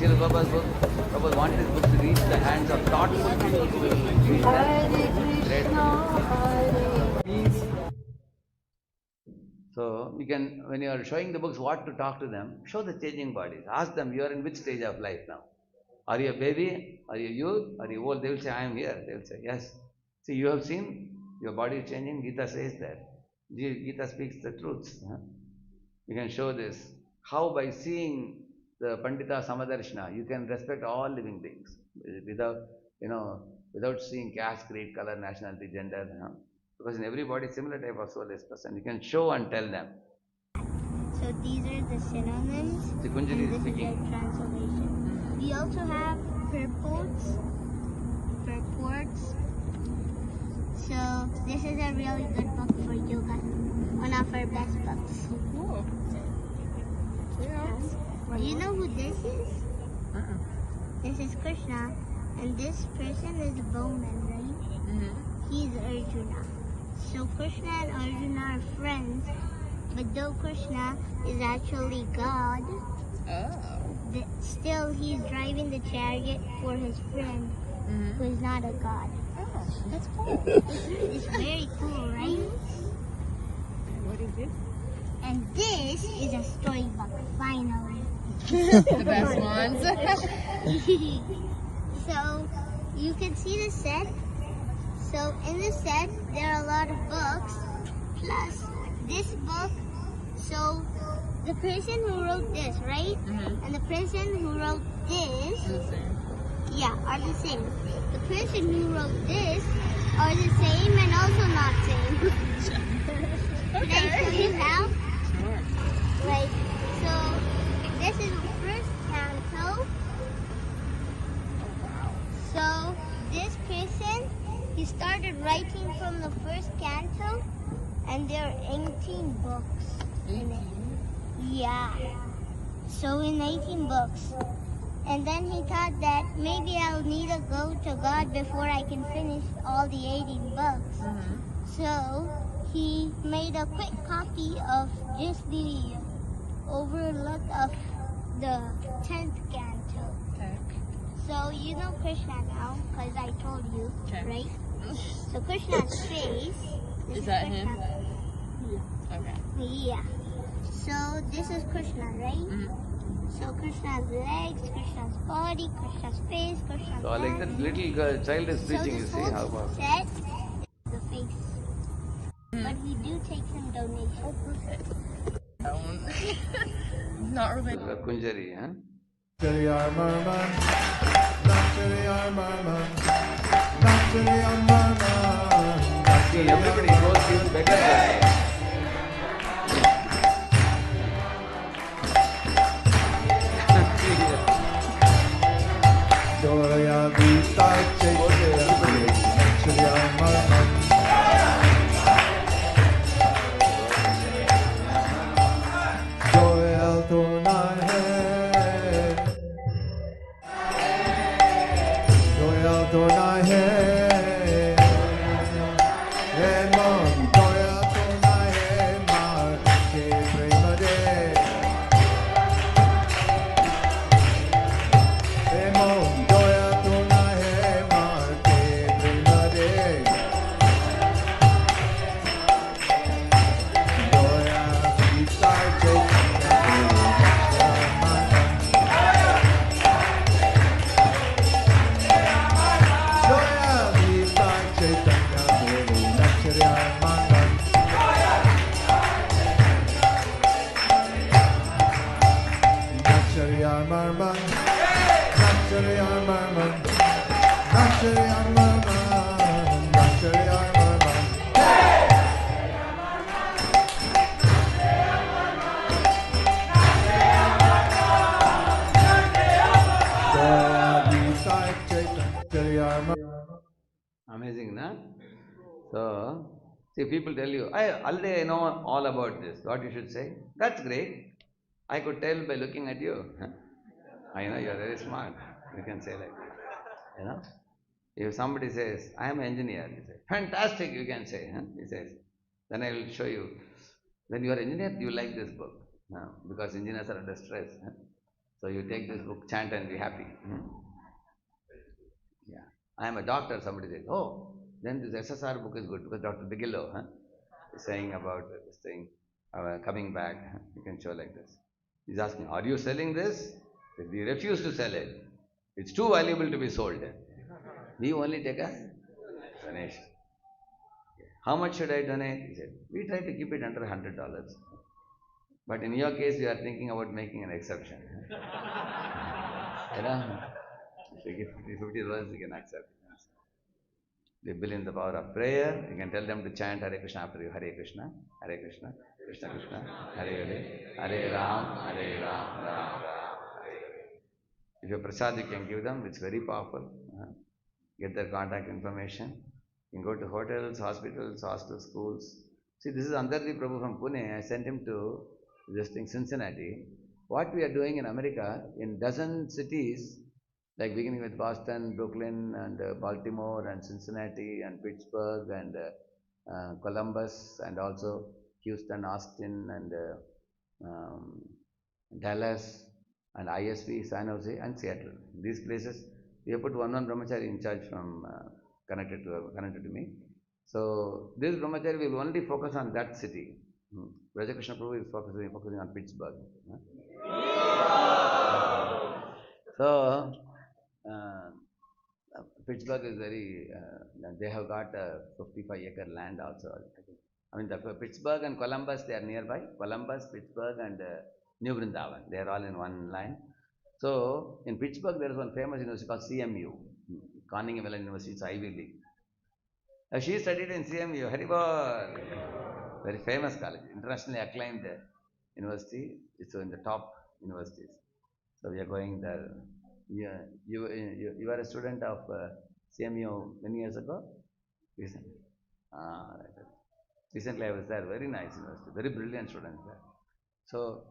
Śrīla Prabhupāda's book, Prabhupada wanted his book to reach the hands of thoughtful people who will reach that great. So you can, when you are showing the books what to talk to them, show the changing bodies. Ask them, you are in which stage of life now? Are you a baby? Are you youth? Are you old? They will say, I am here. They will say, yes. See, you have seen your body is changing. Gita says that. Gita speaks the truths. You can show this. How by seeing the Pandita Samadarshana, you can respect all living beings without seeing caste, creed, color, nationality, gender. Because in every body, similar type of soul is present. You can show and tell them. So these are the synonyms. The Kunjali is speaking. The translation. We also have purports. So this is a really good book for yoga. One of our best books. Cool. Yeah. Do you know who this is? This is Krishna, and this person is Bowman, right? He's Arjuna. So Krishna and Arjuna are friends, but though Krishna is actually God, still he's driving the chariot for his friend, who is not a god. Oh, that's cool. It's very cool, right? What is this? And this is a storybook, finally. The best ones. So you can see the set. So in the set there are a lot of books, plus this book. So the person who wrote this, right? And the person who wrote this, yeah, are the same. The person who wrote this are the same and also not same. Can I show you how? Sure. Like, so this is the first canto. So this person, he started writing from the first canto, and there are 18 books in it. Yeah. So in 18 books. And then he thought that maybe I'll need to go to God before I can finish all the 18 books. So he made a quick copy of just the overlook of the 10th canto. Okay. So you know Krishna now, because I told you, Okay. right? So Krishna's face. This Is that Krishna. him? Okay. Yeah. So this is Krishna, right? So Krishna's legs, Krishna's body, Krishna's face, Krishna's So like hands. that little girl, child is preaching, you this see whole how about. set, the face. But we do take some donations. Not really. Kunjari, huh? See, everybody goes even better than me. Amazing, na? So, see, people tell you, already I know all about this. What you should say? That's great. I could tell by looking at you. I know you're very smart. You can say like that. You know? If somebody says, I am an engineer, you say, fantastic, you can say. He says, then I will show you. When you are an engineer, you like this book. Because engineers are under stress. So you take this book, chant and be happy. Yeah. I am a doctor, somebody says, oh, then this SSR book is good because Dr. Bigelow is saying about this thing, coming back. You can show like this. He's asking, are you selling this? We refuse to sell it. It's too valuable to be sold. We only take a donation. How much should I donate? He said, we try to keep it under $100. But in your case, you are thinking about making an exception. You know? If you give $50, you can accept. They believe in the power of prayer. You can tell them to chant Hare Krishna after you. Hare Krishna, Krishna Krishna, Hare Hare, Hare Ram, Ram Ram. If you prasad, you can give them. It's very powerful. Get their contact information. You can go to hotels, hospitals, hostels, schools. See, this is Andarji Prabhu from Pune. I sent him to this thing, Cincinnati. What we are doing in America, in dozen cities, like beginning with Boston, Brooklyn, and Baltimore, and Cincinnati, and Pittsburgh, and Columbus, and also Houston, Austin, and Dallas, and ISV, San Jose, and Seattle. These places, we have put one brahmachari in charge from connected to me. So this brahmachari will only focus on that city. Raja Krishna Prabhu is focusing on Pittsburgh. So Pittsburgh is very, they have got a 55-acre land also. I mean, the Pittsburgh and Columbus, they are nearby. Columbus, Pittsburgh, and New Vrindavan. They are all in one line. So, in Pittsburgh, there is one famous university called CMU, Carnegie Mellon University, it's Ivy League. She studied in CMU, Haribol. Very famous college, internationally acclaimed university. It's in the top universities. So we are going there. Yeah, you are a student of CMU many years ago? Recently. Right. Recently I was there. Very nice university. Very brilliant students there. So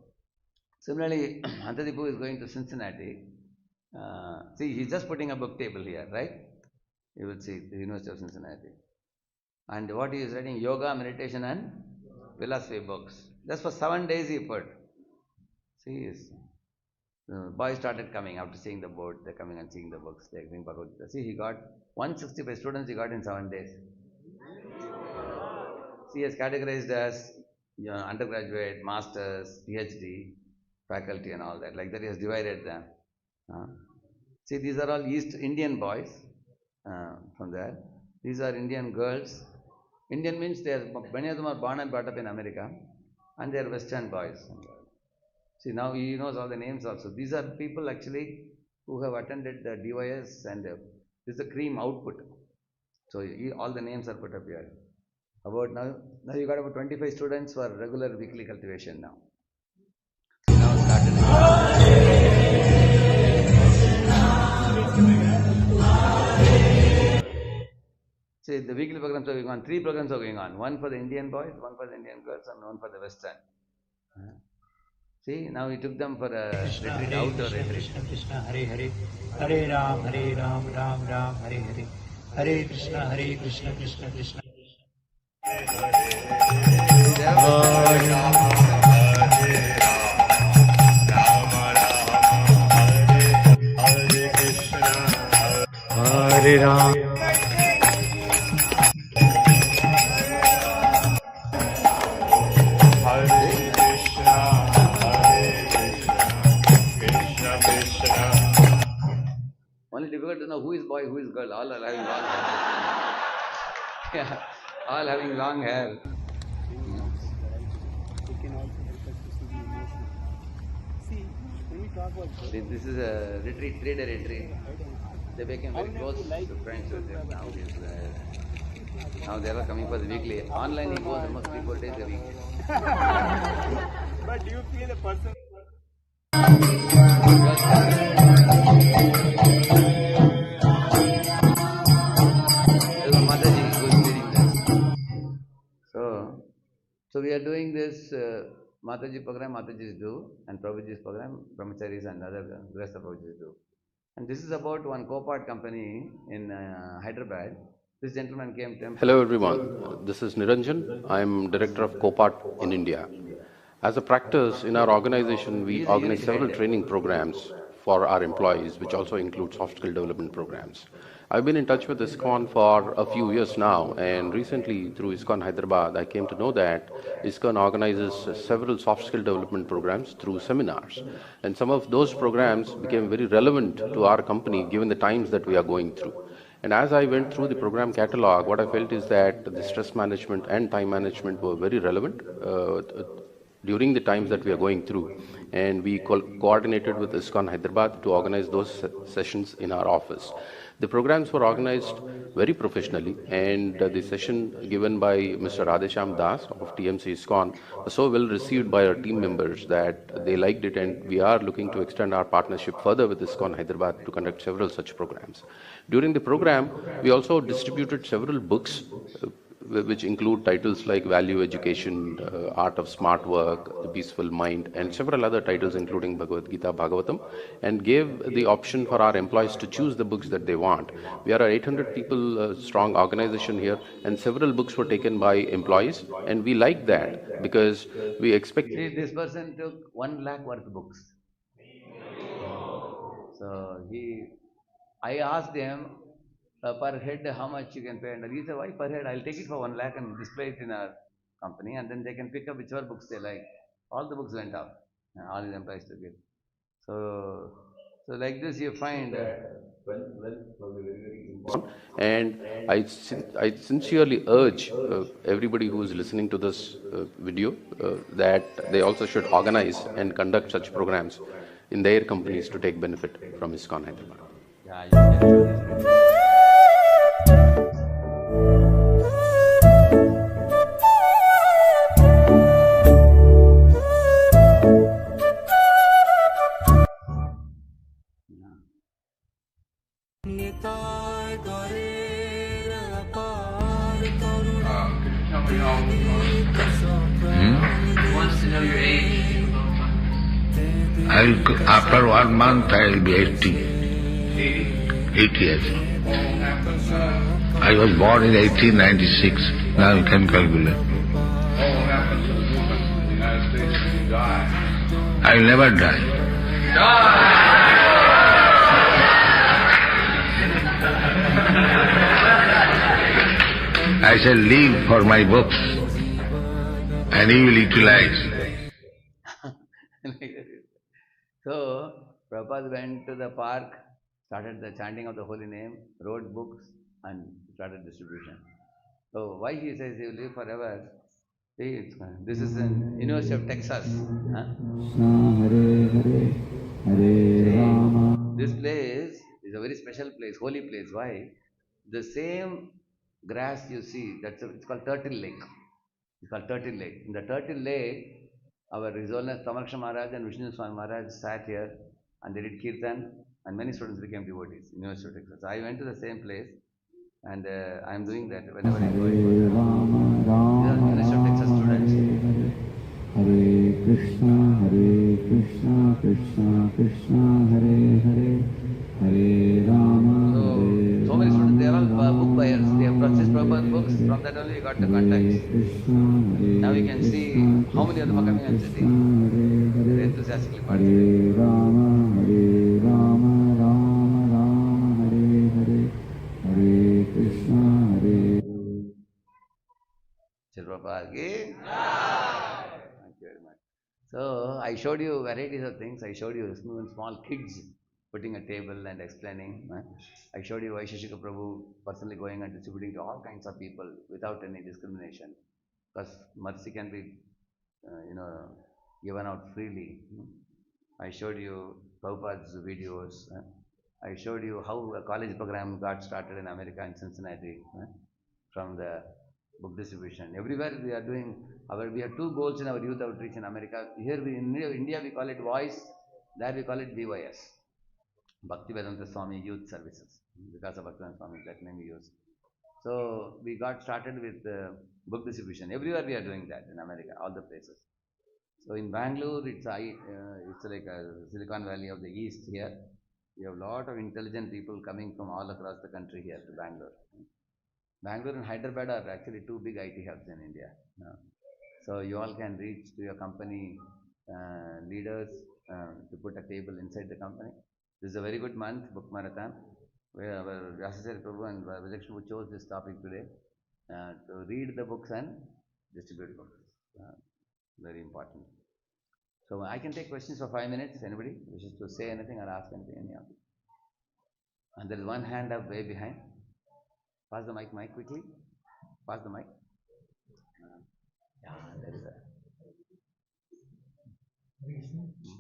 similarly, Antadipu is going to Cincinnati. See, he's just putting a book table here, right? You will see the University of Cincinnati. And what he is writing, yoga, meditation, and philosophy books. Just for 7 days he put. See, the boys started coming after seeing the board. They're coming and seeing the books. They're doing Bhagavad Gita. See, he got 165 students. He got in 7 days. See, he has categorized as undergraduate, masters, PhD, faculty, and all that. Like that, he has divided them. See, these are all East Indian boys from there. These are Indian girls. Indian means many of them are born and brought up in America, and they are Western boys. See, now he knows all the names also. These are people actually who have attended the DYS, and this is the cream output. So all the names are put up here. About now you got about 25 students for regular weekly cultivation now. Now started. See, the weekly programs are going on. 3 programs are going on. One for the Indian boys, one for the Indian girls, and one for the Western. See, now we took them for a retreat, outdoor retreat. Krishna Krishna Hare Hare Hare Ram Ram Ram Hare Hare Hare Krishna Krishna Krishna Hare Ram. Only difficult to know who is boy, who is girl. All are having long hair. Yeah, all having long hair. This is a retreat, 3-day retreat. They became very close friends with them. Now they are coming for the weekly. Online he goes almost 3-4 days a week. But do you feel a person? So we are doing this Mataji program, Matajis do, and Prabhuji's program, Brahmacharis and other rest of Prabhuji's do. And this is about one co-part company in Hyderabad. This gentleman came to him. Hello everyone, this is Niranjan. I am Director of COPART in India. As a practice, in our organization, we organize several training programs for our employees, which also include soft skill development programs. I've been in touch with ISKCON for a few years now, and recently through ISKCON Hyderabad, I came to know that ISKCON organizes several soft skill development programs through seminars. And some of those programs became very relevant to our company given the times that we are going through. And as I went through the program catalog, what I felt is that the stress management and time management were very relevant during the times that we are going through. And we coordinated with ISKCON Hyderabad to organize those sessions in our office. The programs were organized very professionally, and the session given by Mr. Radheshyam Das of TMC ISKCON was so well received by our team members that they liked it, and we are looking to extend our partnership further with ISKCON Hyderabad to conduct several such programs. During the program, we also distributed several books which include titles like Value Education, Art of Smart Work, The Peaceful Mind, and several other titles including Bhagavad Gita, Bhagavatam, and gave the option for our employees to choose the books that they want. We are an 800 people strong organization here, and several books were taken by employees, and we like that because we expect... See, this person took 1 lakh worth of books. So I asked him, per head how much you can pay, and he said, why per head? I'll take it for 1 lakh and display it in our company, and then they can pick up whichever books they like. All the books went up, and all his employees took it. So So like this you find and I sincerely urge everybody who is listening to this video that they also should organize and conduct such programs in their companies to take benefit from ISKCON Hyderabad. yeah, you can show this video. Wants to know your age. After 1 month I will be 80. 80 years. I was born in 1896. Now you can calculate. I will never die. I shall live for my books and he will utilize. So, Prabhupada went to the park, started the chanting of the holy name, wrote books and started distribution. So, why he says he will live forever? See, this is in University of Texas. Huh? This place is a very special place, holy place. Why? The same grass you see, it's called Turtle Lake. It's called Turtle Lake. In the Turtle Lake, our His Holiness Tamaksha Maharaj and Vishnu Swami Maharaj sat here and they did kirtan and many students became devotees in University of Texas. I went to the same place and I am doing that whenever I go. These are University of Texas students. Hare Krishna, Krishna Krishna, Hare Hare, Hare Rama, So many students, they are all book buyers. They have purchased Prabhupada's books. From that only we got the contacts. Now we can see how many of them are coming and sitting. Very enthusiastically participating. Hare Rama, Rama Rama, Hare Hare, Hare Krishna, Hare. Śrīla Prabhupāda ki? Thank you very much. So I showed you varieties of things. I showed you small kids putting a table and explaining. I showed you Vaisheshika Prabhu personally going and distributing to all kinds of people without any discrimination. Because mercy can be, given out freely. I showed you Prabhupada's videos. I showed you how a college program got started in America in Cincinnati from the book distribution. Everywhere we are doing, we have two goals in our youth outreach in America. Here in India we call it voice, there we call it BYS. Bhaktivedanta Swami Youth Services. Because of Bhaktivedanta Swami, that name we use. So we got started with book distribution. Everywhere we are doing that in America, all the places. So in Bangalore, it's like a Silicon Valley of the East here. We have a lot of intelligent people coming from all across the country here to Bangalore. Bangalore and Hyderabad are actually two big IT hubs in India. So you all can reach to your company leaders to put a table inside the company. This is a very good month, book marathon, where our Radheshyam Prabhu and Radheshyam chose this topic today to read the books and distribute books. Very important. So I can take questions for 5 minutes. Anybody wishes to say anything or ask anything? Any of you? And there is one hand up way behind. Pass the mic quickly. Pass the mic. Yeah, there is a.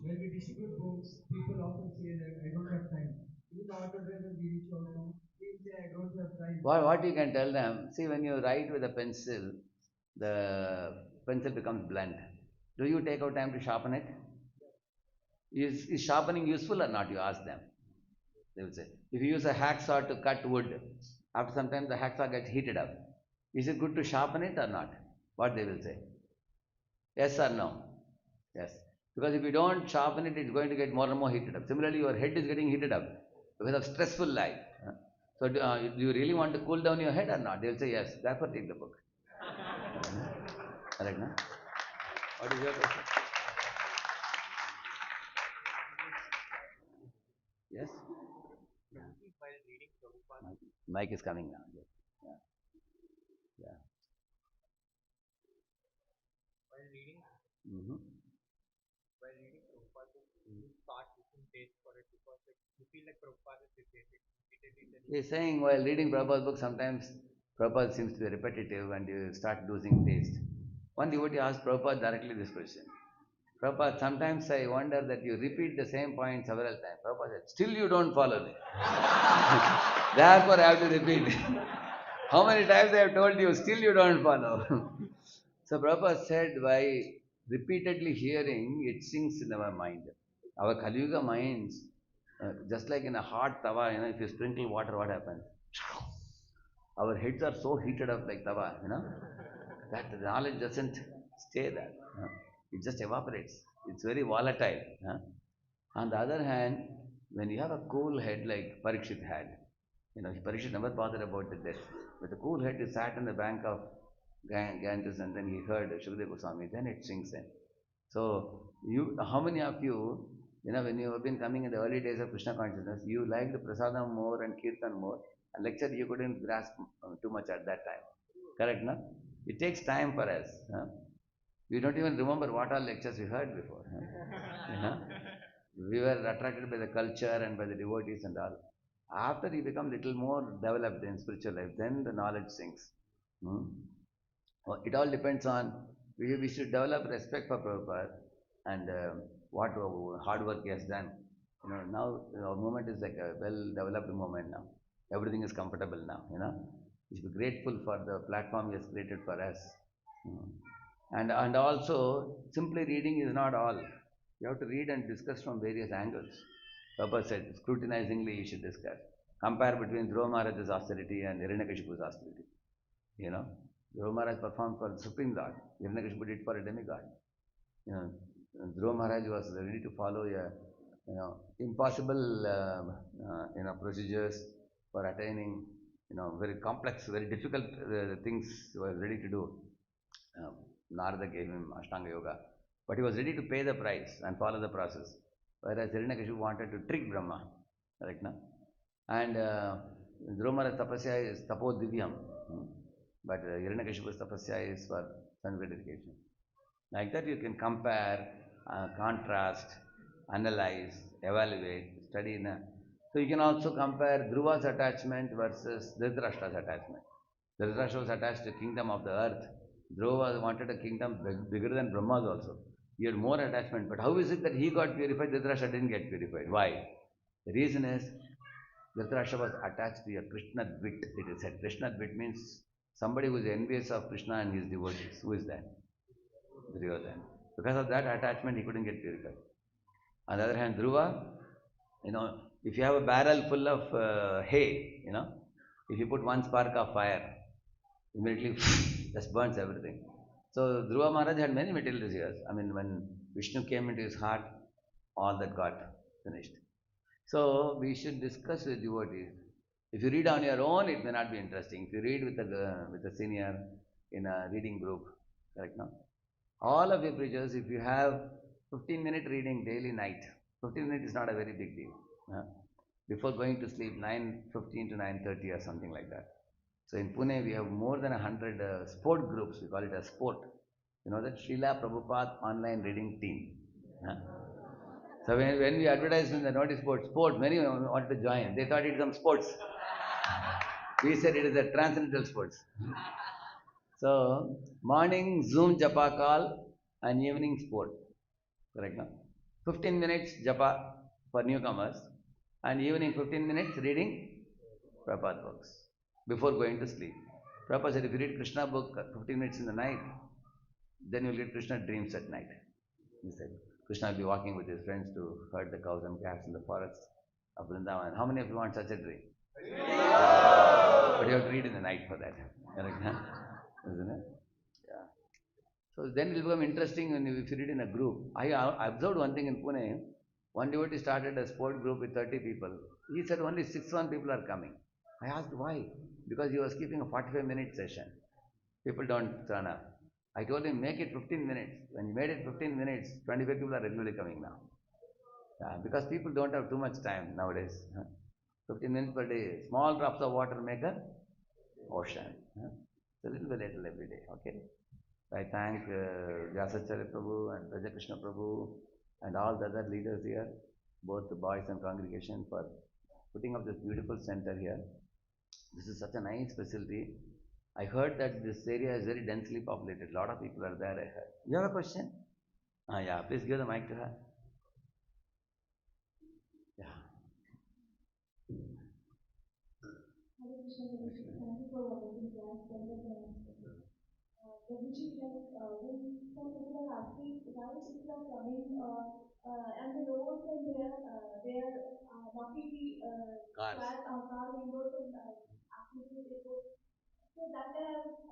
When we distribute books, people often say that I don't have time. Even the auto driver we reach out to, they say I don't have time. What you can tell them, see, when you write with a pencil, the pencil becomes blunt. Do you take out time to sharpen it? Is sharpening useful or not? You ask them. They will say, if you use a hacksaw to cut wood, after some time the hacksaw gets heated up. Is it good to sharpen it or not? What they will say? Yes or no? Yes. Because if you don't sharpen it, it's going to get more and more heated up. Similarly, your head is getting heated up because of stressful life. So do you really want to cool down your head or not? They will say yes. Therefore, take the book. Correct, no? What is your question? Yes? Mic is coming now. Yes. Yeah. While reading? Mm-hmm. While reading Prabhupada book, you start looking taste for it because you feel like Prabhupada is repeated. He's saying while reading Prabhupada's book, sometimes Prabhupada seems to be repetitive and you start losing taste. One devotee asked Prabhupada directly this question. Prabhupada, sometimes I wonder that you repeat the same point several times. Prabhupada said, still you don't follow me. Therefore I have to repeat. How many times I have told you, still you don't follow. So Prabhupada said, by repeatedly hearing, it sinks in our mind. Our Kali Yuga minds, just like in a hot tawa, if you sprinkle water, what happens? Our heads are so heated up like tawa, that the knowledge doesn't stay there. It just evaporates. It's very volatile. On the other hand, when you have a cool head like Parikshit had, Parikshit never bothered about the death. With a cool head, he sat on the bank of Ganges and then he heard Shukadeva Goswami, then it sinks in. So, how many of you, when you have been coming in the early days of Krishna consciousness, you liked the prasadam more and kirtan more, and lecture you couldn't grasp too much at that time. Correct, no? It takes time for us. We don't even remember what all lectures we heard before. We were attracted by the culture and by the devotees and all. After you become little more developed in spiritual life, then the knowledge sinks. It all depends on, we should develop respect for Prabhupada and what hard work he has done. Now our movement is like a well-developed movement now. Everything is comfortable now, We should be grateful for the platform he has created for us. And also, simply reading is not all. You have to read and discuss from various angles. Prabhupada said, scrutinizingly you should discuss. Compare between Dhruva Maharaj's austerity and Hiranyakashipu's austerity. Dhruva Maharaj performed for the Supreme Lord. Hiranyakashipu did for a demigod. Dhruva Maharaj was ready to follow impossible procedures for attaining very complex, very difficult things he was ready to do. Narada gave him Ashtanga Yoga. But he was ready to pay the price and follow the process. Whereas Hiranyakashipu wanted to trick Brahma. Correct, no? And Dhruva Maharaj tapasya is tapo divyam. But Hiranyakashipu's tapasya is for sun-verification. Like that you can compare, contrast, analyze, evaluate, study. So you can also compare Dhruva's attachment versus Dhritarashtra's attachment. Dhritarashtra was attached to the kingdom of the earth. Dhruva wanted a kingdom bigger than Brahma's also. He had more attachment. But how is it that he got purified, Dhritarashtra didn't get purified? Why? The reason is, Dhritarashtra was attached to a Krishna Dvit, it is said. Krishna Dvit means somebody who is envious of Krishna and his devotees. Who is that? Duryodhana. Because of that attachment, he couldn't get purified. On the other hand, Dhruva, if you have a barrel full of hay, if you put one spark of fire, immediately just burns everything. So Dhruva Maharaj had many material desires. When Vishnu came into his heart, all that got finished. So we should discuss with devotees. If you read on your own, it may not be interesting. If you read with a senior in a reading group, correct, no? All of you preachers, if you have 15-minute reading daily night, 15 minutes is not a very big deal. Before going to sleep, 9:15 to 9:30 or something like that. So in Pune, we have more than 100 sport groups. We call it a sport. You know that Śrīla Prabhupāda online reading team. So when we advertised in the notice board, sport, many wanted to join. They thought it is some sports. We said it is a transcendental sports. So morning Zoom japa call and evening sport. Correct, no? 15 minutes japa for newcomers and evening 15 minutes reading Prabhupada books before going to sleep. Prabhupada said if you read Krishna book 15 minutes in the night, then you will get Krishna dreams at night. He said Krishna will be walking with his friends to herd the cows and calves in the forests of Vrindavan. How many of you want such a dream? But you have to read in the night for that. Correct, huh? Isn't it? Yeah. So then it will become interesting if you read in a group. I observed one thing in Pune. One devotee started a sport group with 30 people. He said only 61 people are coming. I asked why? Because he was keeping a 45-minute session. People don't turn up. I told him make it 15 minutes. When he made it 15 minutes, 25 people are regularly coming now. Because people don't have too much time nowadays. 15 minutes per day. Small drops of water make an ocean. So little by little every day. Okay. I thank Vyasacharya Prabhu and Raja Krishna Prabhu and all the other leaders here, both the boys and congregation, for putting up this beautiful center here. This is such a nice facility. I heard that this area is very densely populated. A lot of people are there, I heard. You have a question? Yeah, please give the mic to her. Yeah. Prabhuji, when some people are asking why people are coming and the roads and they are knocking the car windows and asking to take it. So that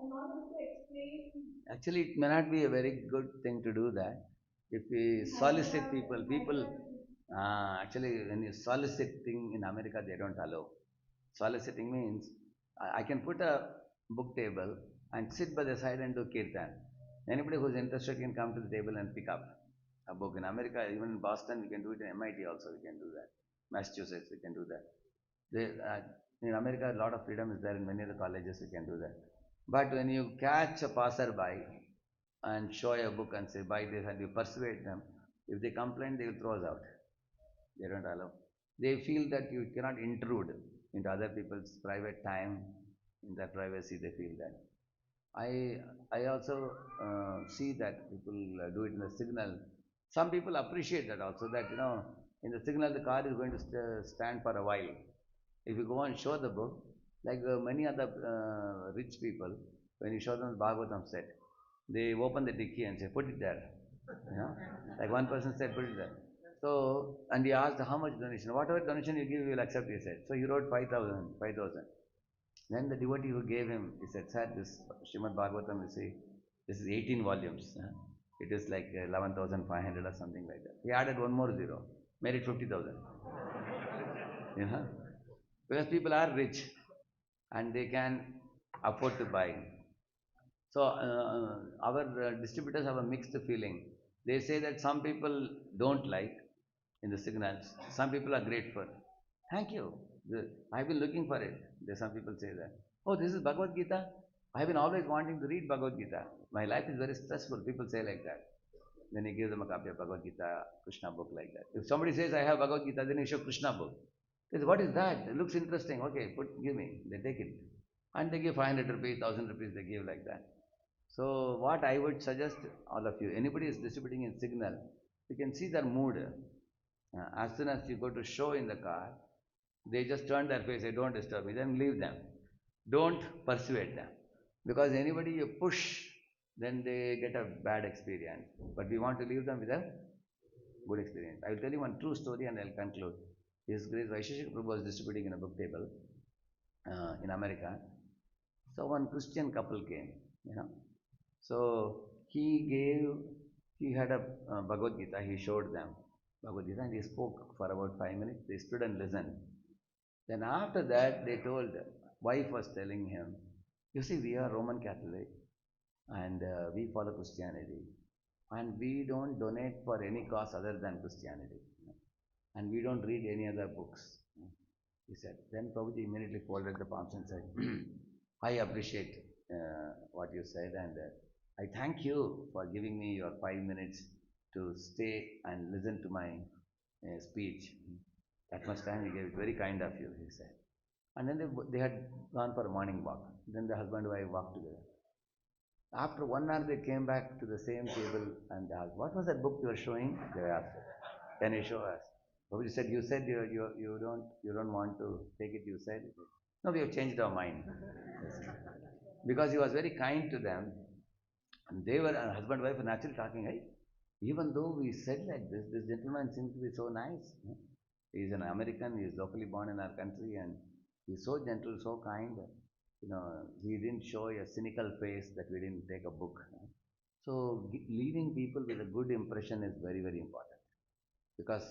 I'm not able to explain. Actually, it may not be a very good thing to do that. If we solicit people, actually, when you soliciting in America, they don't allow. Soliciting means I can put a book table and sit by the side and do kirtan. Anybody who's interested can come to the table and pick up a book. In America, even in Boston, we can do it. In MIT also, we can do that. Massachusetts, we can do that. In America, a lot of freedom is there. In many of the colleges, we can do that. But when you catch a passerby and show a book and say, buy this, and you persuade them, if they complain, they will throw us out. They don't allow. They feel that you cannot intrude into other people's private time, in their privacy, they feel that. I also see that people do it in the signal. Some people appreciate that also, that, in the signal the car is going to stand for a while. If you go and show the book, like many other rich people, when you show them the Bhagavatam set, they open the dicky and say, put it there. Like one person said, put it there. So, and he asked how much donation. Whatever donation you give, we will accept, he said. So he wrote 5,000. Then the devotee who gave him, he said, sir, this Śrīmad-Bhāgavatam, you see, this is 18 volumes. It is like 11,500 or something like that. He added one more zero, made it 50,000. Because people are rich and they can afford to buy. So our distributors have a mixed feeling. They say that some people don't like in the signals. Some people are grateful. Thank you. I've been looking for it. Some people say that. Oh, this is Bhagavad Gita. I've been always wanting to read Bhagavad Gita. My life is very stressful. People say like that. Then you give them a copy of Bhagavad Gita, Krishna book like that. If somebody says, I have Bhagavad Gita, then you show Krishna book. They say, what is that? It looks interesting. Okay, give me. They take it. And they give 500 rupees, 1,000 rupees, they give like that. So what I would suggest all of you, anybody is distributing in signal, you can see their mood. As soon as you go to show in the car, they just turn their face, say, don't disturb me, then leave them. Don't persuade them. Because anybody you push, then they get a bad experience. But we want to leave them with a good experience. I will tell you one true story and I will conclude. His Grace Śrīla Prabhupada was distributing in a book table in America. So one Christian couple came, So he had a Bhagavad Gita, he showed them Bhagavad Gita and he spoke for about 5 minutes. They stood and listened. Then after that, they told, wife was telling him, you see, we are Roman Catholic and we follow Christianity and we don't donate for any cause other than Christianity. And we don't read any other books, he said. Then Prabhuji immediately folded the palms and said, I appreciate what you said and I thank you for giving me your 5 minutes to stay and listen to my speech. That much time you gave, it very kind of you, he said. And then they had gone for a morning walk. Then the husband and wife walked together. After 1 hour, they came back to the same table and they asked, what was that book you were showing? They asked, can you show us? Prabhuji said, you said you don't want to take it, you said. No, we have changed our mind. Because he was very kind to them. And they were, husband and wife were naturally talking, hey, even though we said like this gentleman seems to be so nice. He is an American, he is locally born in our country and he is so gentle, so kind. He didn't show a cynical face that we didn't take a book. So leaving people with a good impression is very, very important. Because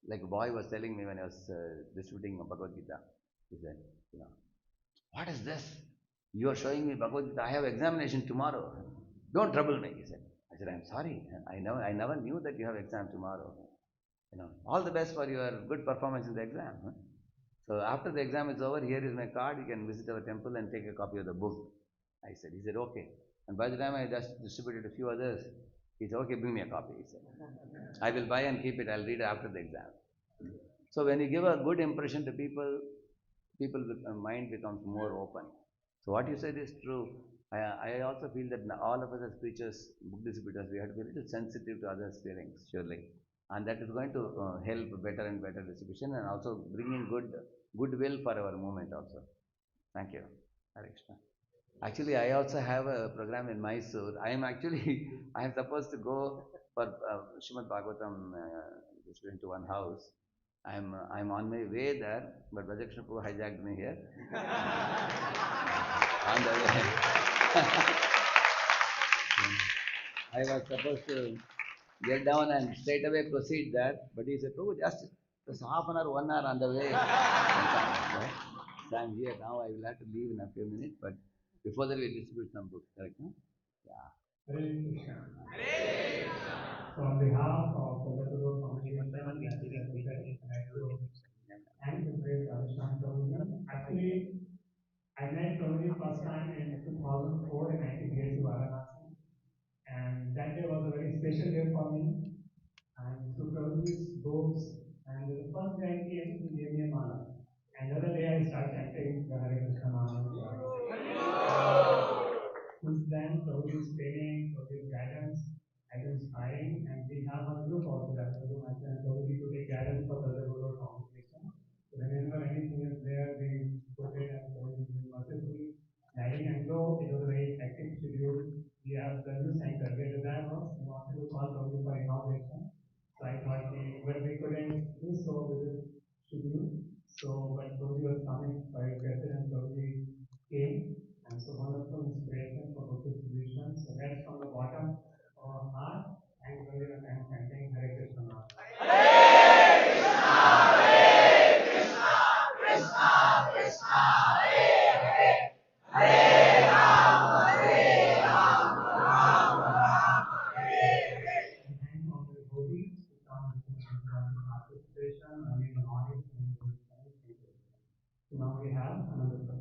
like a boy was telling me when I was distributing Bhagavad Gita, he said, what is this? You are showing me Bhagavad Gita, I have examination tomorrow. Don't trouble me, he said. I said, I'm sorry, I never knew that you have exam tomorrow. All the best for your good performance in the exam. So after the exam is over, here is my card, you can visit our temple and take a copy of the book. I said, he said, okay. And by the time I just distributed a few others, He said, okay, bring me a copy, he said. I will buy and keep it, I'll read it after the exam. So when you give a good impression to people, mind becomes more open. So what you said is true. I also feel that all of us as preachers, book distributors, we have to be a little sensitive to others' feelings, surely. And that is going to help better and better distribution and also bringing goodwill for our movement also. Thank you. Hare Krishna. Actually, I also have a program in Mysore. I am supposed to go for Śrīmad-Bhāgavatam distribution to one house. I'm on my way there, but Radheshyam Prabhu hijacked me here. On the way. I was supposed to get down and straight away proceed there, but he said, Prabhu, just half an hour, 1 hour on the way. So I'm here now, I will have to leave in a few minutes, but before that we distribute some books, correct? No? Yeah. Hare Krishna. Hare Krishna. So on behalf of the Lord congregation and the great Radheshyam Prabhuji, actually I met Prabhuji first time in 2004 in ITBSC Varanasi, and that day was a very special day for me. And through Prabhuji's books, and the first day I came, he gave me a mala. And the other day I started chanting the Hare Krishna Maha. Since then, Prabhuji's training, Prabhuji's guidance has been inspiring, and we have a group also that Prabhuji to take guidance for the Guru congregation. So whenever anything is there, we put it and Prabhuji is mercifully guiding. And though it was a very hectic schedule, we have the new center. We had desired was we wanted to call Prabhuji for inauguration. So I thought, but we couldn't do so with this schedule. So, but Prabhuji was coming, so I requested and Prabhuji came. And so wonderful inspiration for book distribution. So that's from the bottom of our heart. And we are chanting Hare Krishna. Hare Krishna, Hare Krishna, Krishna Krishna, Hare Hare, Hare Rama, Rama Rama, Hare Hare. And thank all the devotees to come and participation and in the morning. So now we have another prayer.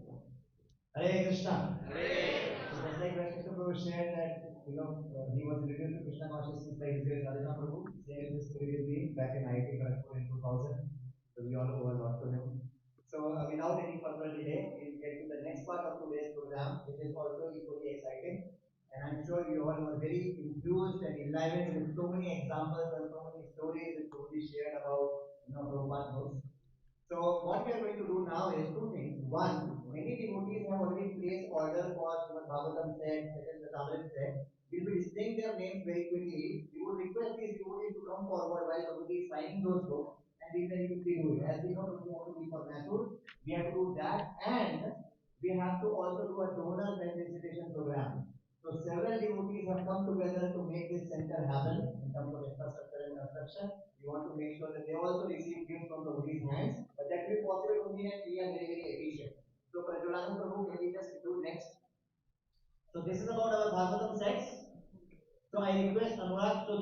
Hare Krishna. Hare. So just like Radheshyam Prabhu shared that, he was introduced to Krishna consciousness by his great Radheshyam Prabhu. Same is the story with me back in IIT Kharagpur in 2000. So we all owe a lot to him. So without any further delay, we'll get to the next part of today's program, which is also equally exciting. And I'm sure you all were very enthused and enlivened with so many examples and so many stories that Prabhuji shared about Prabhupada's books. So what we are going to do now is two things. One, many devotees have already placed order for Śrīmad-Bhāgavatam set, second Amrit set. We'll be displaying their names very quickly. We would request these devotees to come forward while Prabhuji is signing those books, and we very quickly do it. As we know, Prabhuji has to be for Mathur, we have to do that, and we have to also do a donor felicitation program. So several devotees have come together to make this center happen in terms of infrastructure and construction. We want to make sure that they also receive gifts from Prabhuji's hands, but that will be possible only when we are very, very efficient. So Prajulanam Prabhu, can we just do next? So this is about our Bhagavatam sets. So I request Anurag to